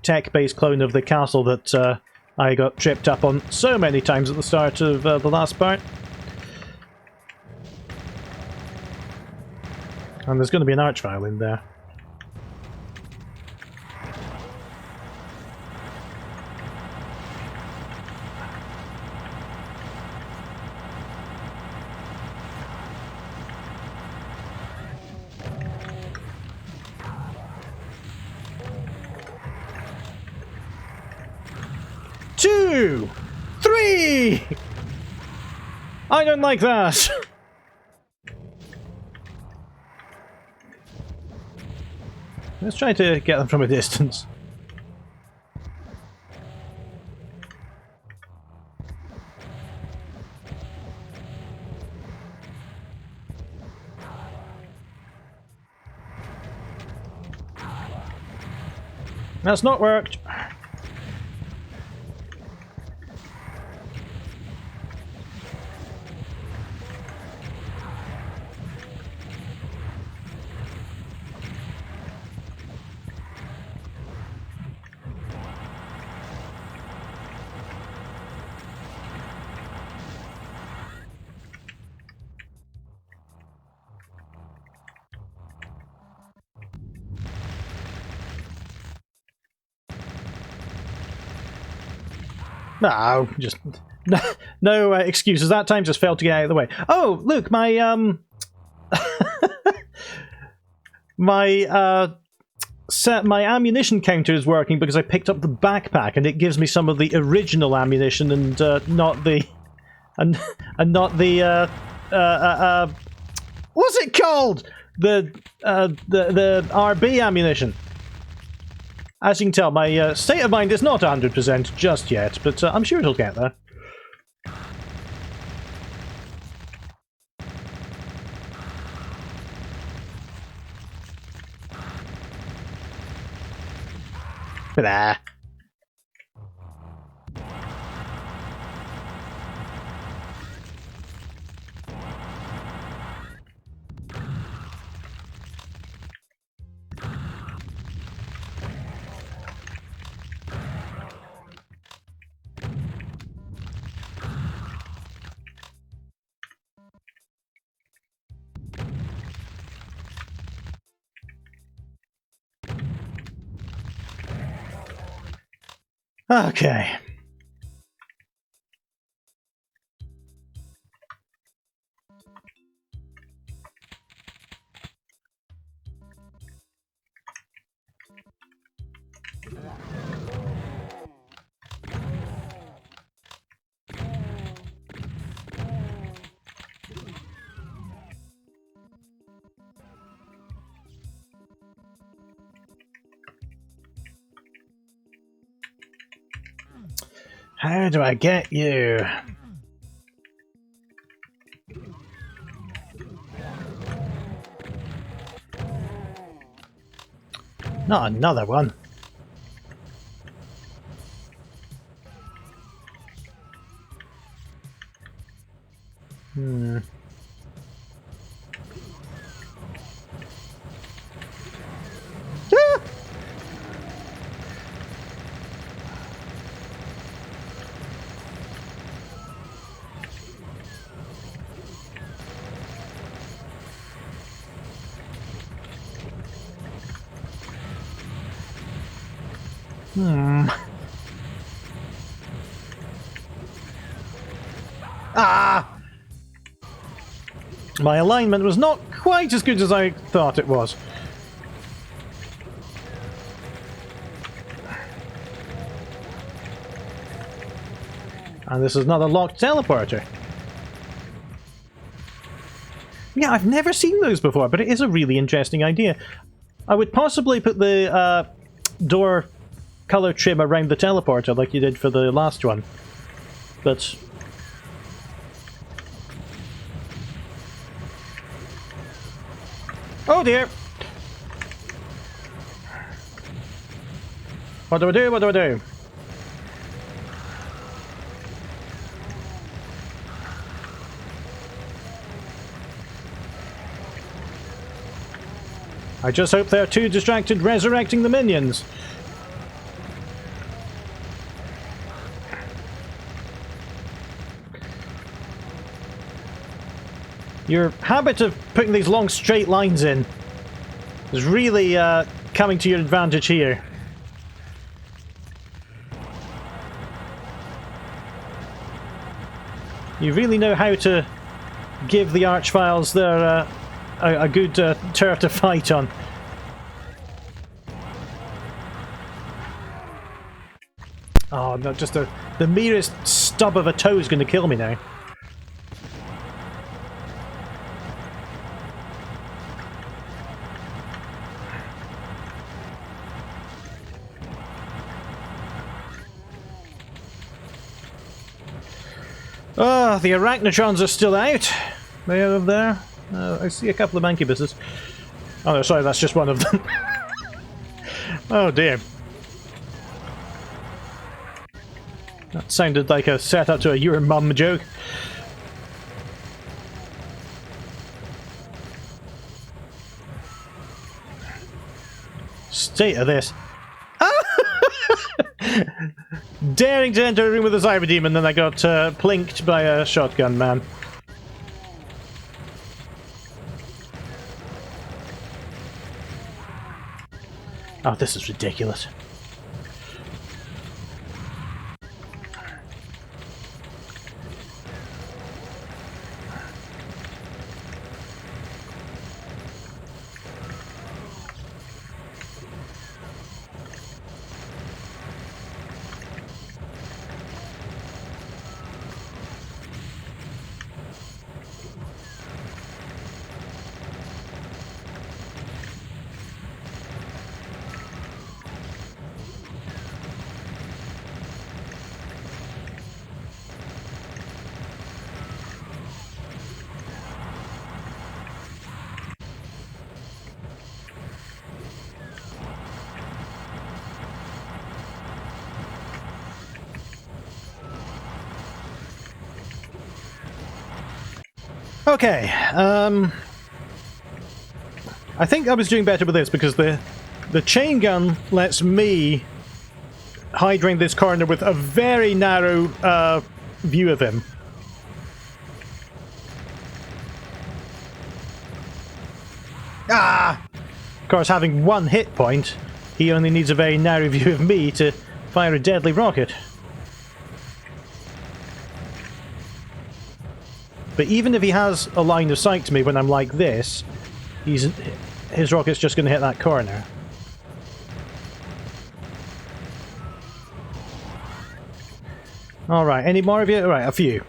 tech-based clone of the castle that I got tripped up on so many times at the start of the last part. And there's going to be an archvile in there. Two! Three! I don't like that! Let's try to get them from a distance. That's not worked. No, just no excuses. That time just failed to get out of the way. Oh, look, my my ammunition counter is working because I picked up the backpack and it gives me some of the original ammunition and not the and not the what's it called? The RB ammunition. As you can tell, my state of mind is not 100% just yet, but I'm sure it'll get there. Blah. Okay. How do I get you? Not another one. Ah! Ah! My alignment was not quite as good as I thought it was. And this is not a locked teleporter. Yeah, I've never seen those before, but it is a really interesting idea. I would possibly put the door color trim around the teleporter like you did for the last one. But... oh dear! What do I do? What do I do? I just hope they're too distracted resurrecting the minions. Your habit of putting these long straight lines in is really coming to your advantage here. You really know how to give the Archviles their a good turf to fight on. Oh no, just the merest stub of a toe is going to kill me now. Oh, the arachnotrons are still out. They are over there. I see a couple of mancubuses. Oh no, sorry, that's just one of them. Oh dear. That sounded like a setup to a your mum joke. State of this. Daring to enter a room with a RbDoom, and then I got plinked by a shotgun man. Oh, this is ridiculous. Okay, I think I was doing better with this because the chain gun lets me hide around this corner with a very narrow view of him. Ah! Of course, having one hit point, he only needs a very narrow view of me to fire a deadly rocket. But even if he has a line of sight to me when I'm like this, his rocket's just going to hit that corner. Alright, any more of you? Alright, a few.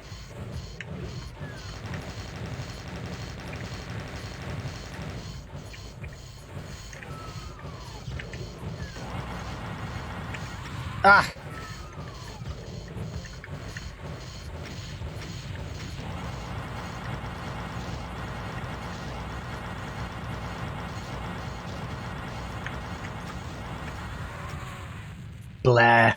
Ah! Blah.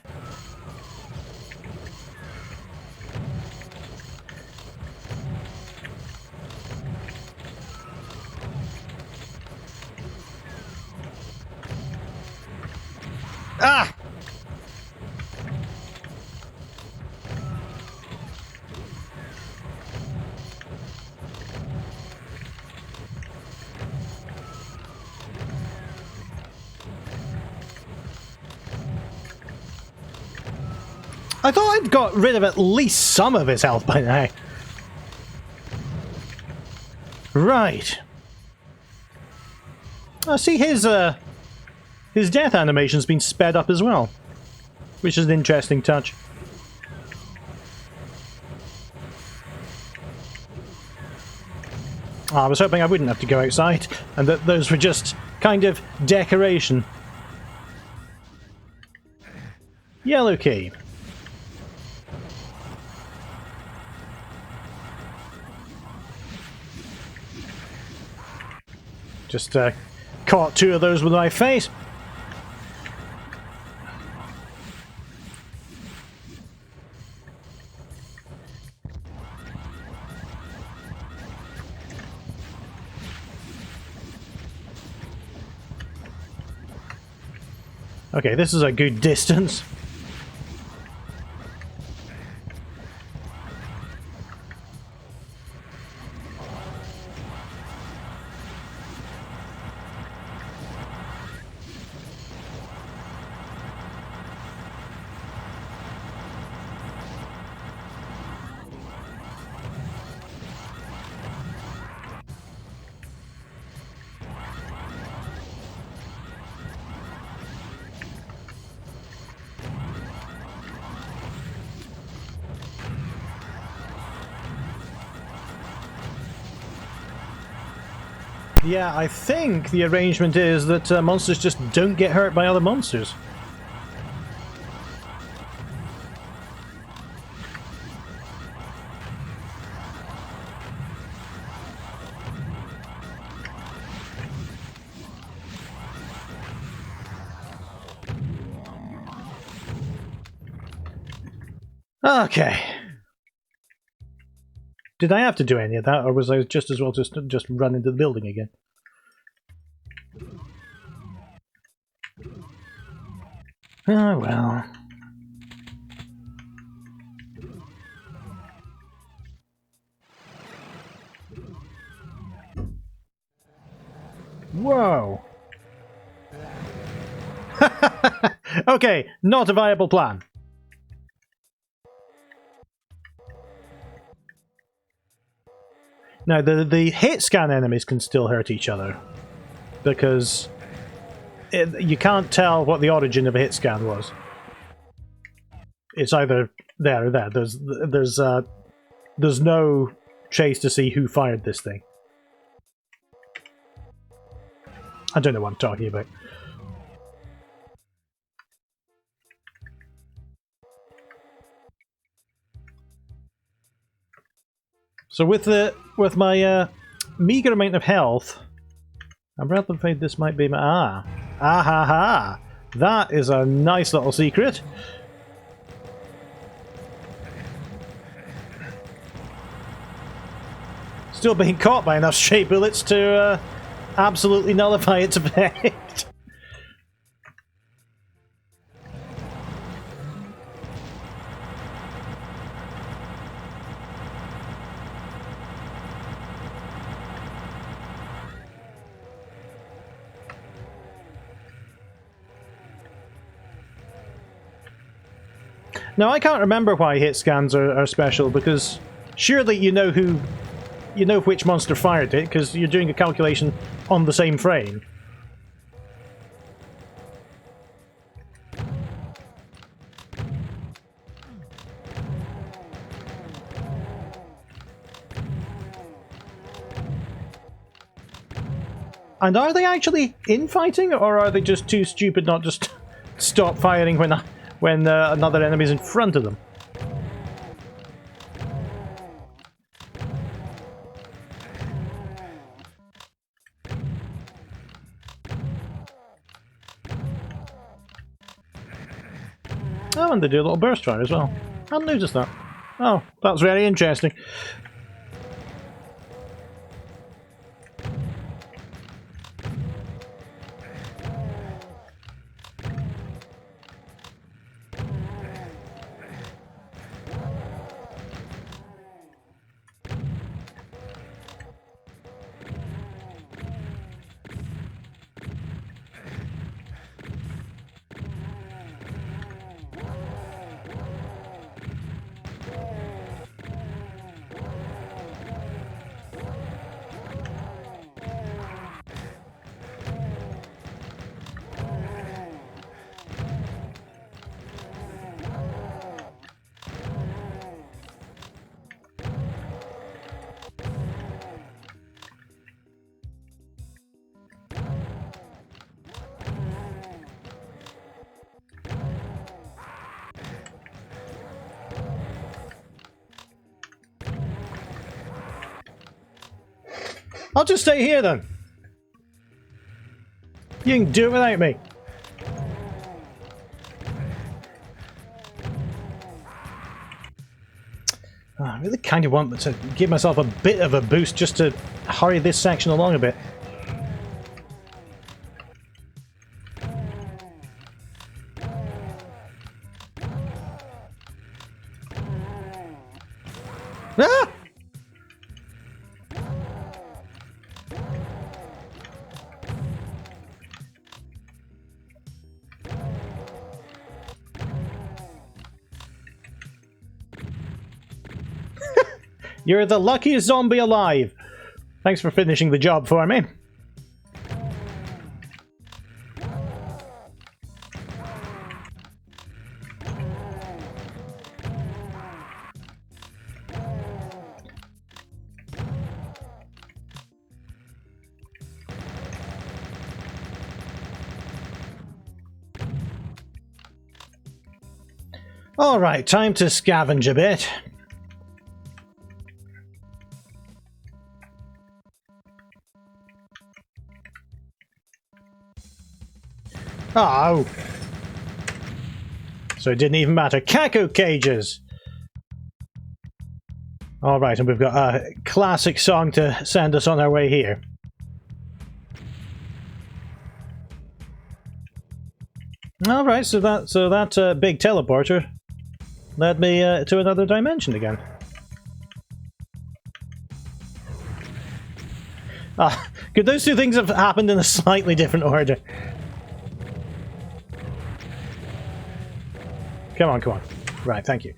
Ah! I thought I'd got rid of at least some of his health by now. Right. I see his death animation's been sped up as well, which is an interesting touch. I was hoping I wouldn't have to go outside, and that those were just kind of decoration. Yellow key. Just caught two of those with my face. Okay, this is a good distance. Yeah, I think the arrangement is that monsters just don't get hurt by other monsters. Okay. Did I have to do any of that, or was I just as well just run into the building again? Oh well. Whoa. Okay, not a viable plan. Now, the hit scan enemies can still hurt each other, because you can't tell what the origin of a hit scan was. It's either there or there. There's no trace to see who fired this thing. I don't know what I'm talking about. So with my meager amount of health, I'm rather afraid this might be my ha ha! That is a nice little secret. Still being caught by enough stray bullets to absolutely nullify its effect. Now, I can't remember why hit scans are special, because surely you know which monster fired it, because you're doing a calculation on the same frame. And are they actually infighting, or are they just too stupid not just stop firing when another enemy's in front of them? Oh, and they do a little burst fire as well. I hadn't noticed that. Oh, that's very interesting. I'll just stay here then. You can do it without me. Oh, I really kind of want to give myself a bit of a boost just to hurry this section along a bit. Ah! You're the luckiest zombie alive. Thanks for finishing the job for me. Alright, time to scavenge a bit. Oh! So it didn't even matter. Caco Cages! Alright, and we've got a classic song to send us on our way here. Alright, so that big teleporter led me to another dimension again. Ah, could those two things have happened in a slightly different order? Come on, come on. Right, thank you.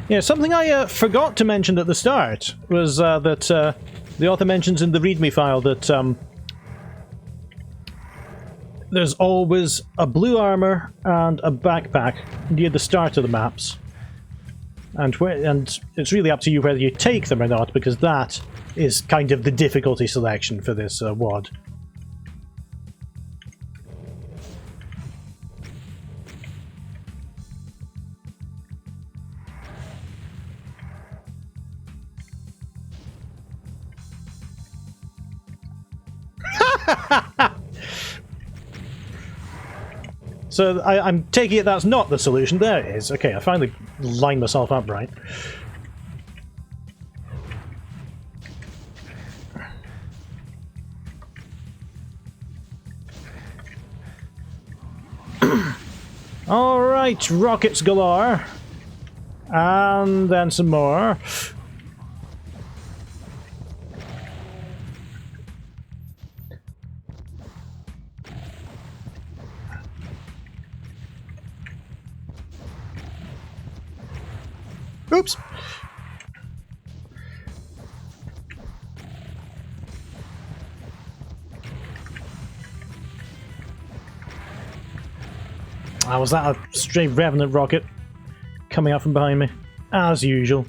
Yeah, something I forgot to mention at the start was that the author mentions in the README file that there's always a blue armor and a backpack near the start of the maps. And it's really up to you whether you take them or not, because that is kind of the difficulty selection for this WOD. So I'm taking it that's not the solution. There it is. Okay, I finally lined myself up right. Alright, rockets galore. And then some more. Oops! Was that a stray Revenant rocket coming up from behind me? As usual.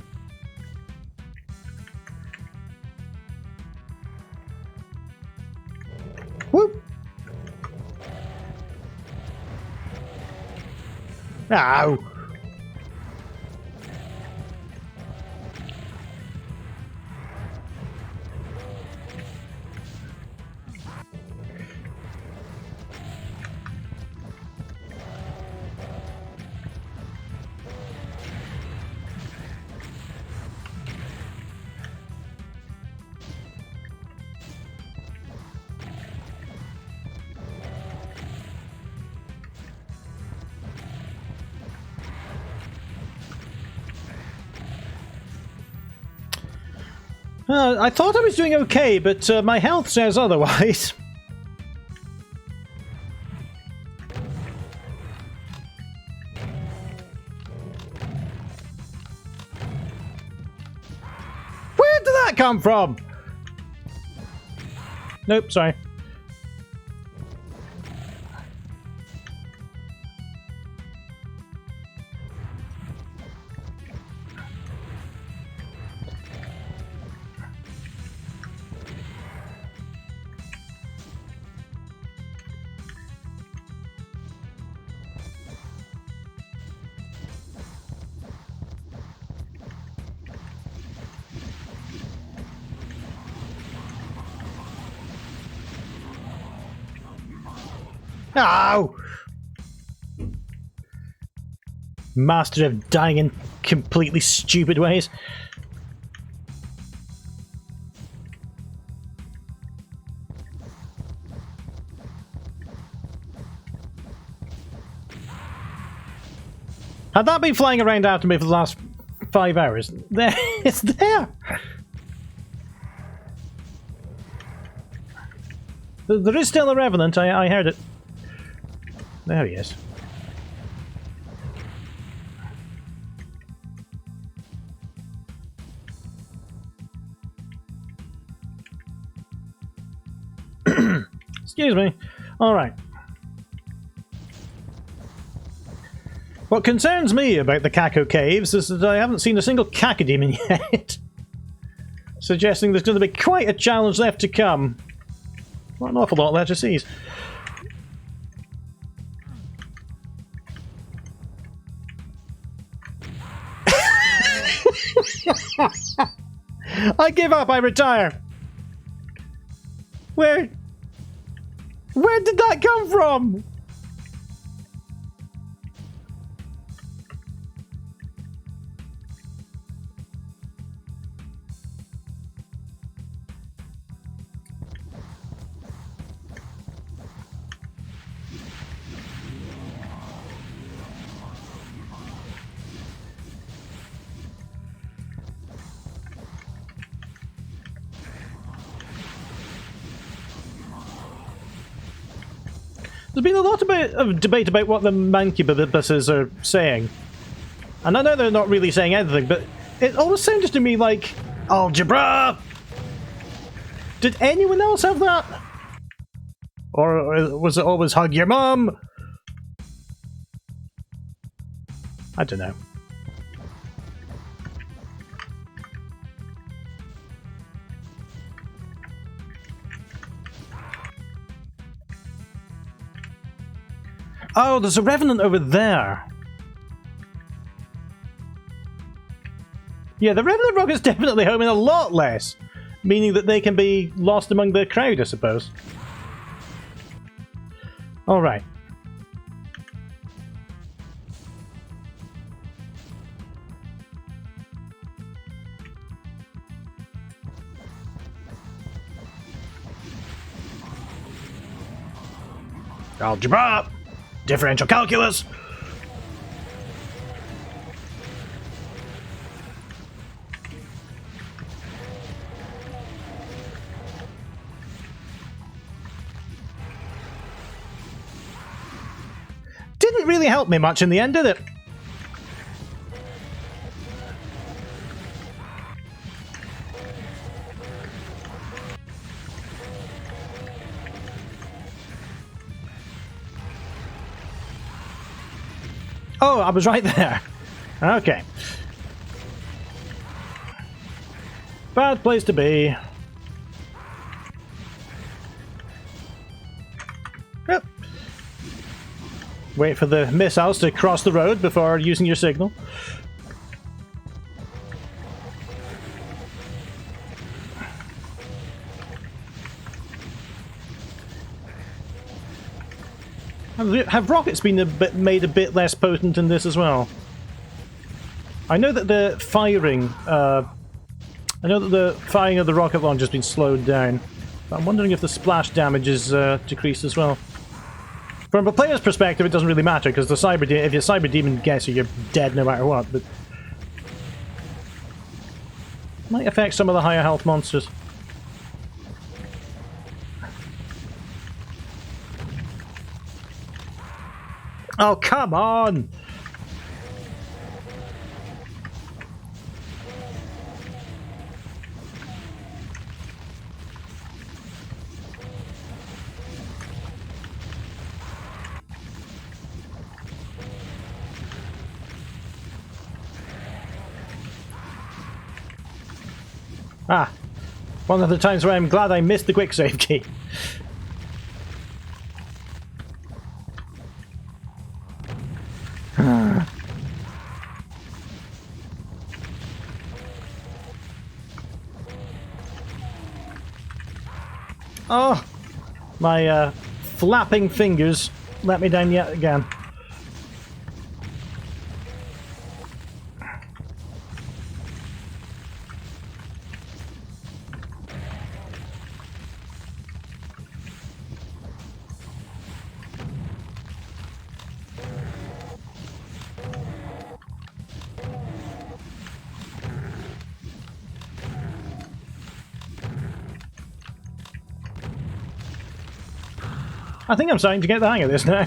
Whoop! Ow! I thought I was doing okay, but my health says otherwise. Where did that come from? Nope, sorry. Ow! Master of dying in completely stupid ways. Had that been flying around after me for the last 5 hours? There, it's there! There is still a Revenant, I heard it. There he is. Excuse me. Alright. What concerns me about the Caco Caves is that I haven't seen a single cacodemon yet. Suggesting there's going to be quite a challenge left to come. Not an awful lot left to seize. I give up, I retire. Where did that come from? There's been a lot of debate about what the mancubuses are saying. And I know they're not really saying anything, but it always sounded to me like algebra! Did anyone else have that? Or was it always hug your mum? I don't know. Oh, there's a revenant over there. Yeah, the revenant rocket's definitely homing a lot less, meaning that they can be lost among the crowd, I suppose. Alright. Algebra! Differential calculus! Didn't really help me much in the end, did it? Oh, I was right there. Okay. Bad place to be. Yep. Wait for the missiles to cross the road before using your signal. Have rockets been made a bit less potent in this as well? I know that the firing, of the rocket launch has been slowed down. But I'm wondering if the splash damage is decreased as well. From a player's perspective, it doesn't really matter because if your cyber demon gets you, you're dead no matter what. But might affect some of the higher health monsters. Oh, come on! Ah, one of the times where I'm glad I missed the quick save key. Oh, my flapping fingers let me down yet again. I think I'm starting to get the hang of this now.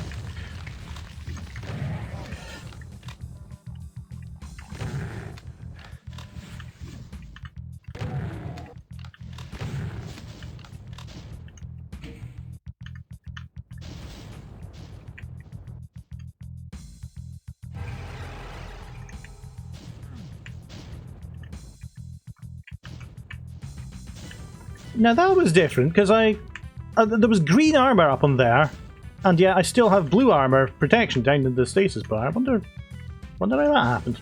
Now that was different, because there was green armor up on there, and yet I still have blue armor protection down in the stasis bar. I wonder how that happened.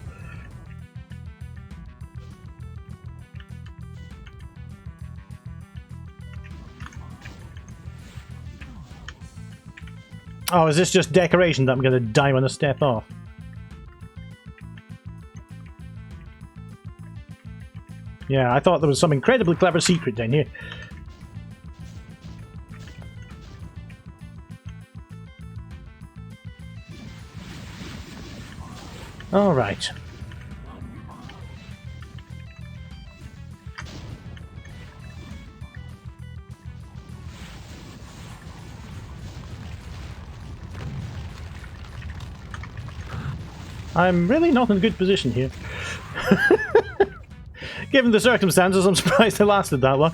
Oh, is this just decoration that I'm going to die when I step off? Yeah, I thought there was some incredibly clever secret down here. All right. I'm really not in a good position here. Given the circumstances, I'm surprised it lasted that long.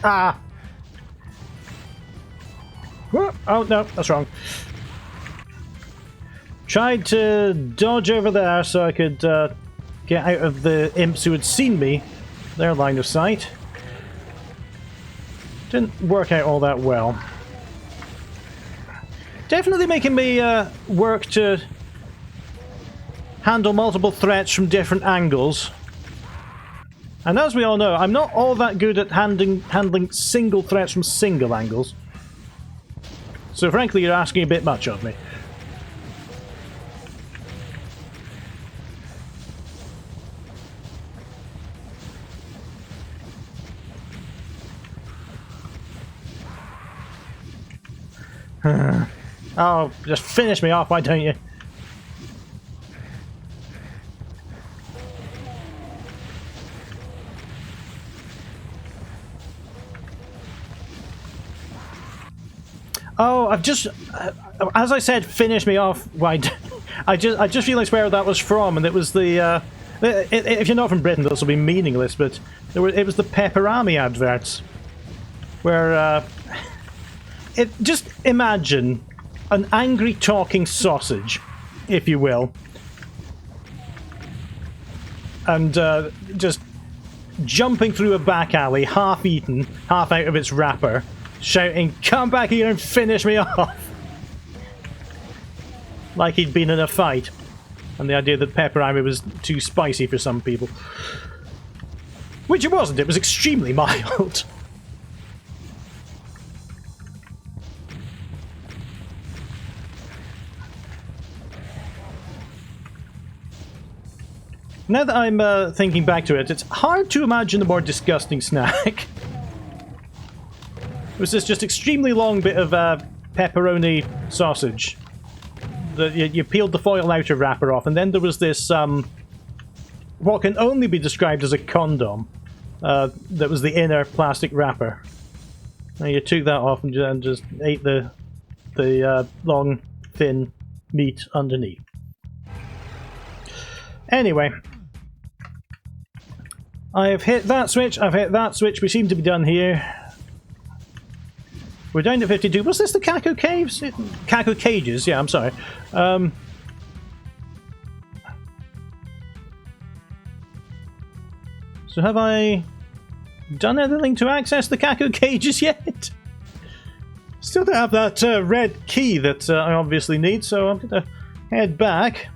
Ah! Oh, no, that's wrong. Tried to dodge over there so I could get out of the imps who had seen me. Their line of sight. Didn't work out all that well. Definitely making me work to handle multiple threats from different angles. And as we all know, I'm not all that good at handling single threats from single angles. So frankly, you're asking a bit much of me. Oh, just finish me off, why don't you? Oh, I've just, as I said, finish me off. Why? I just realised where that was from, and it was the. If you're not from Britain, this will be meaningless, but it was the Pepperami adverts, where. Just imagine an angry talking sausage, if you will, and just jumping through a back alley, half eaten, half out of its wrapper, shouting, "Come back here and finish me off!" Like he'd been in a fight. And the idea that Pepperami was too spicy for some people. Which it wasn't, it was extremely mild. Now that I'm thinking back to it, it's hard to imagine a more disgusting snack. It was this just extremely long bit of pepperoni sausage. You peeled the foil outer wrapper off, and then there was this, what can only be described as a condom, that was the inner plastic wrapper. And you took that off and just ate the long, thin meat underneath. Anyway. I've hit that switch, I've hit that switch, we seem to be done here. We're down to 52. Was this the Caco Caves? Caco Cages, yeah, I'm sorry. So have I done anything to access the Caco Cages yet? Still don't have that red key that I obviously need, so I'm going to head back.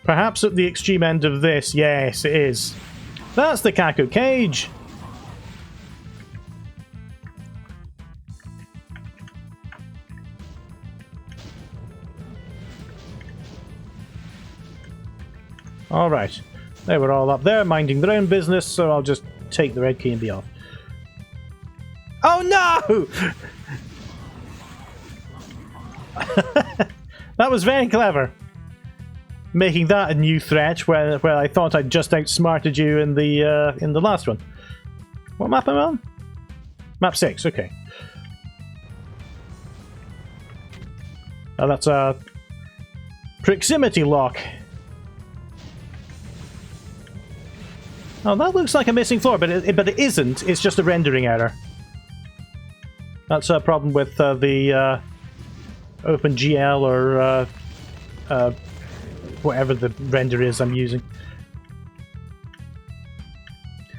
Perhaps at the extreme end of this. Yes, it is. That's the Caco Cage. Alright. They were all up there, minding their own business, so I'll just take the red key and be off. Oh no! That was very clever. Making that a new threat where I thought I'd just outsmarted you in the last one. What map am I on? Map 6, okay. Oh, that's a proximity lock. Oh, that looks like a missing floor, but it isn't. It's just a rendering error. That's a problem with the OpenGL or whatever the render is I'm using.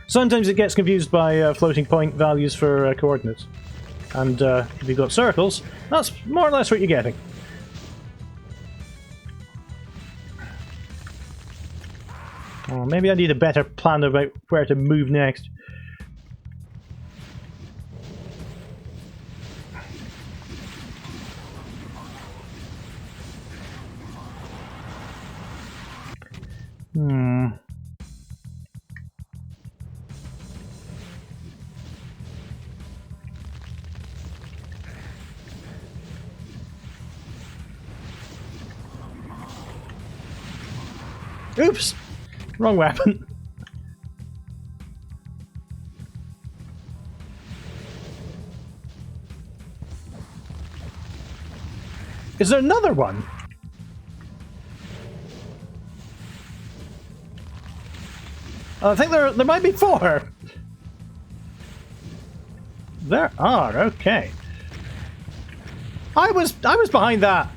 Sometimes it gets confused by floating point values for coordinates. And if you've got circles, that's more or less what you're getting. Oh, maybe I need a better plan about where to move next. Oops! Wrong weapon. Is there another one? I think there might be 4. There are, okay. I was behind that.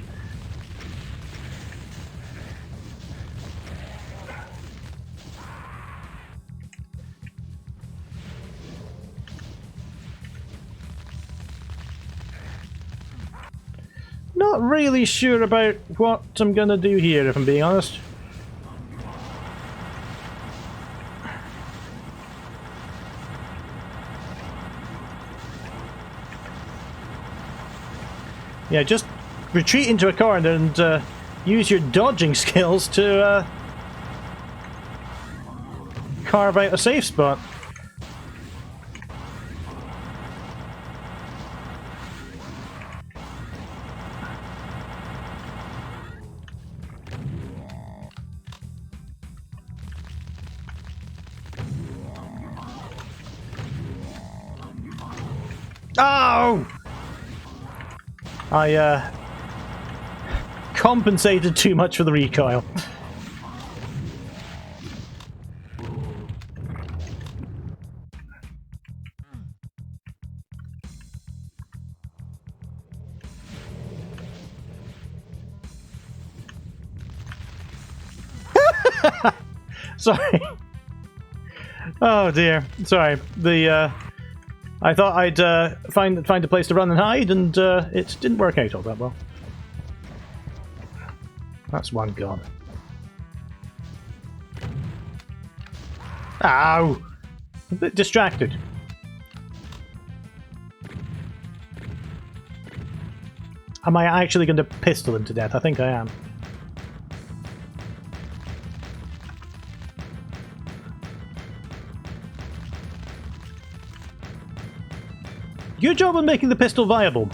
Not really sure about what I'm gonna do here, if I'm being honest. Yeah, just retreat into a corner and use your dodging skills to carve out a safe spot. Oh! I compensated too much for the recoil. Sorry. Oh dear. Sorry. I thought I'd find a place to run and hide, and it didn't work out all that well. That's one gone. Ow! A bit distracted. Am I actually going to pistol him to death? I think I am. Good job on making the pistol viable.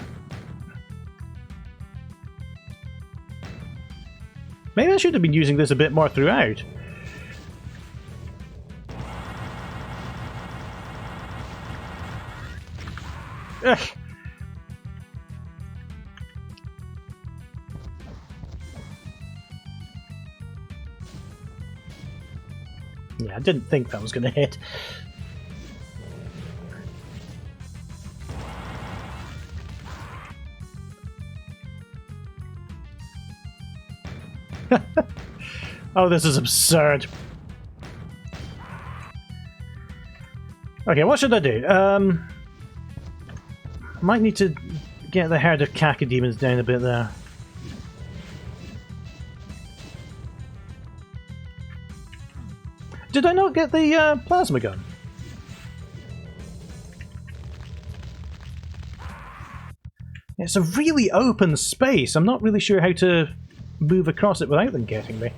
Maybe I should have been using this a bit more throughout. Ugh. Yeah, I didn't think that was going to hit. Oh, this is absurd. Okay, what should I do? Might need to get the herd of Caco demons down a bit there. Did I not get the plasma gun? It's a really open space. I'm not really sure how to move across it without them getting me.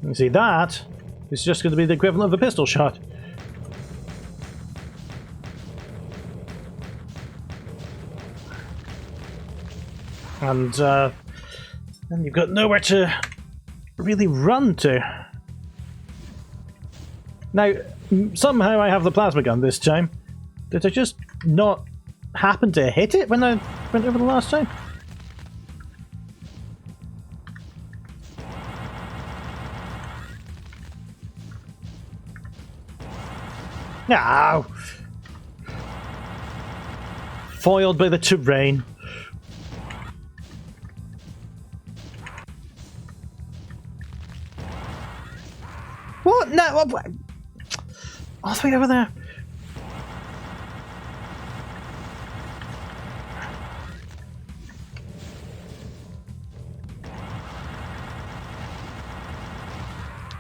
You see, that is just going to be the equivalent of a pistol shot. And then you've got nowhere to really run to. Now, somehow I have the plasma gun this time. Did I just not happen to hit it when I went over the last time? Ow! Foiled by the terrain. What? No, what? All the way over there.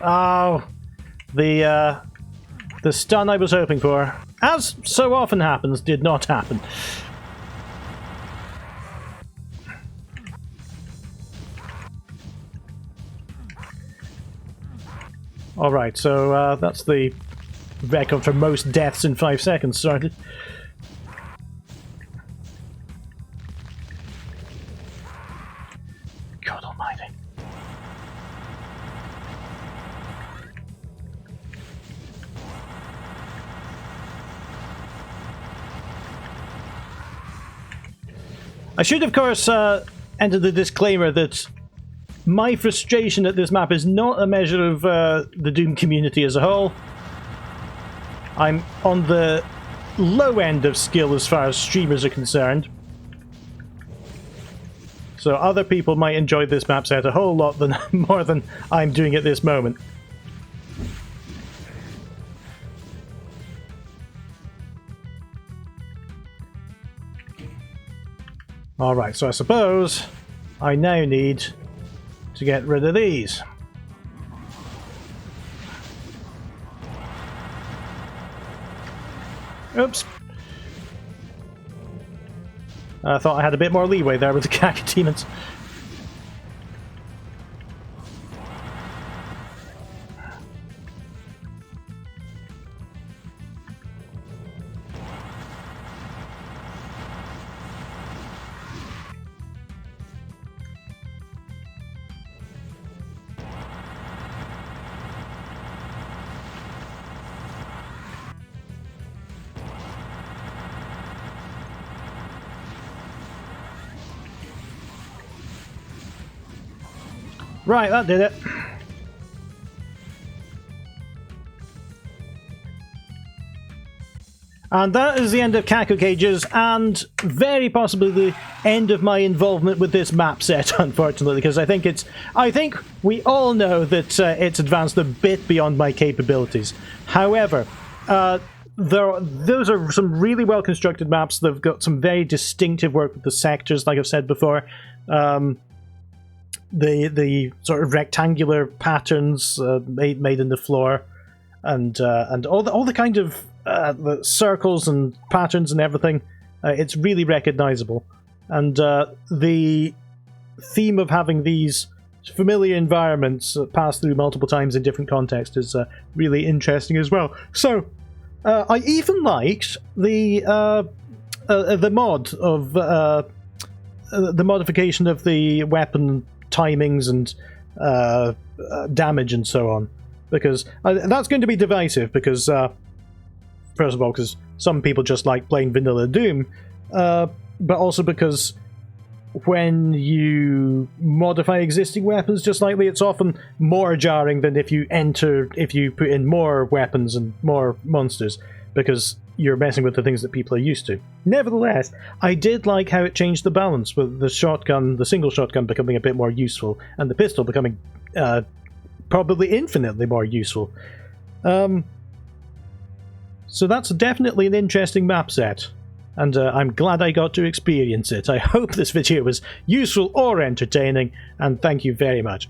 Oh, the stun I was hoping for, as so often happens, did not happen. Alright, so that's the record for most deaths in 5 seconds started. God almighty. I should, of course, enter the disclaimer that my frustration at this map is not a measure of the Doom community as a whole. I'm on the low end of skill as far as streamers are concerned. So other people might enjoy this map set a whole lot more than I'm doing at this moment. Alright, so I suppose I now need to get rid of these. Oops. I thought I had a bit more leeway there with the Caco demons. Right, that did it. And that is the end of Caco Cages, and very possibly the end of my involvement with this map set, unfortunately, because I think we all know that it's advanced a bit beyond my capabilities. However, those are some really well constructed maps. They've got some very distinctive work with the sectors, like I've said before. The sort of rectangular patterns made in the floor, and all the kind of the circles and patterns and everything. It's really recognizable, and the theme of having these familiar environments pass through multiple times in different contexts is really interesting as well. So I even liked the mod of the modification of the weapon timings and damage and so on, because that's going to be divisive, because first of all, because some people just like plain vanilla Doom, but also because when you modify existing weapons just slightly, it's often more jarring than if you put in more weapons and more monsters, because you're messing with the things that people are used to. Nevertheless, I did like how it changed the balance, with the shotgun, the single shotgun becoming a bit more useful, and the pistol becoming probably infinitely more useful. So that's definitely an interesting map set, and I'm glad I got to experience it. I hope this video was useful or entertaining, and thank you very much.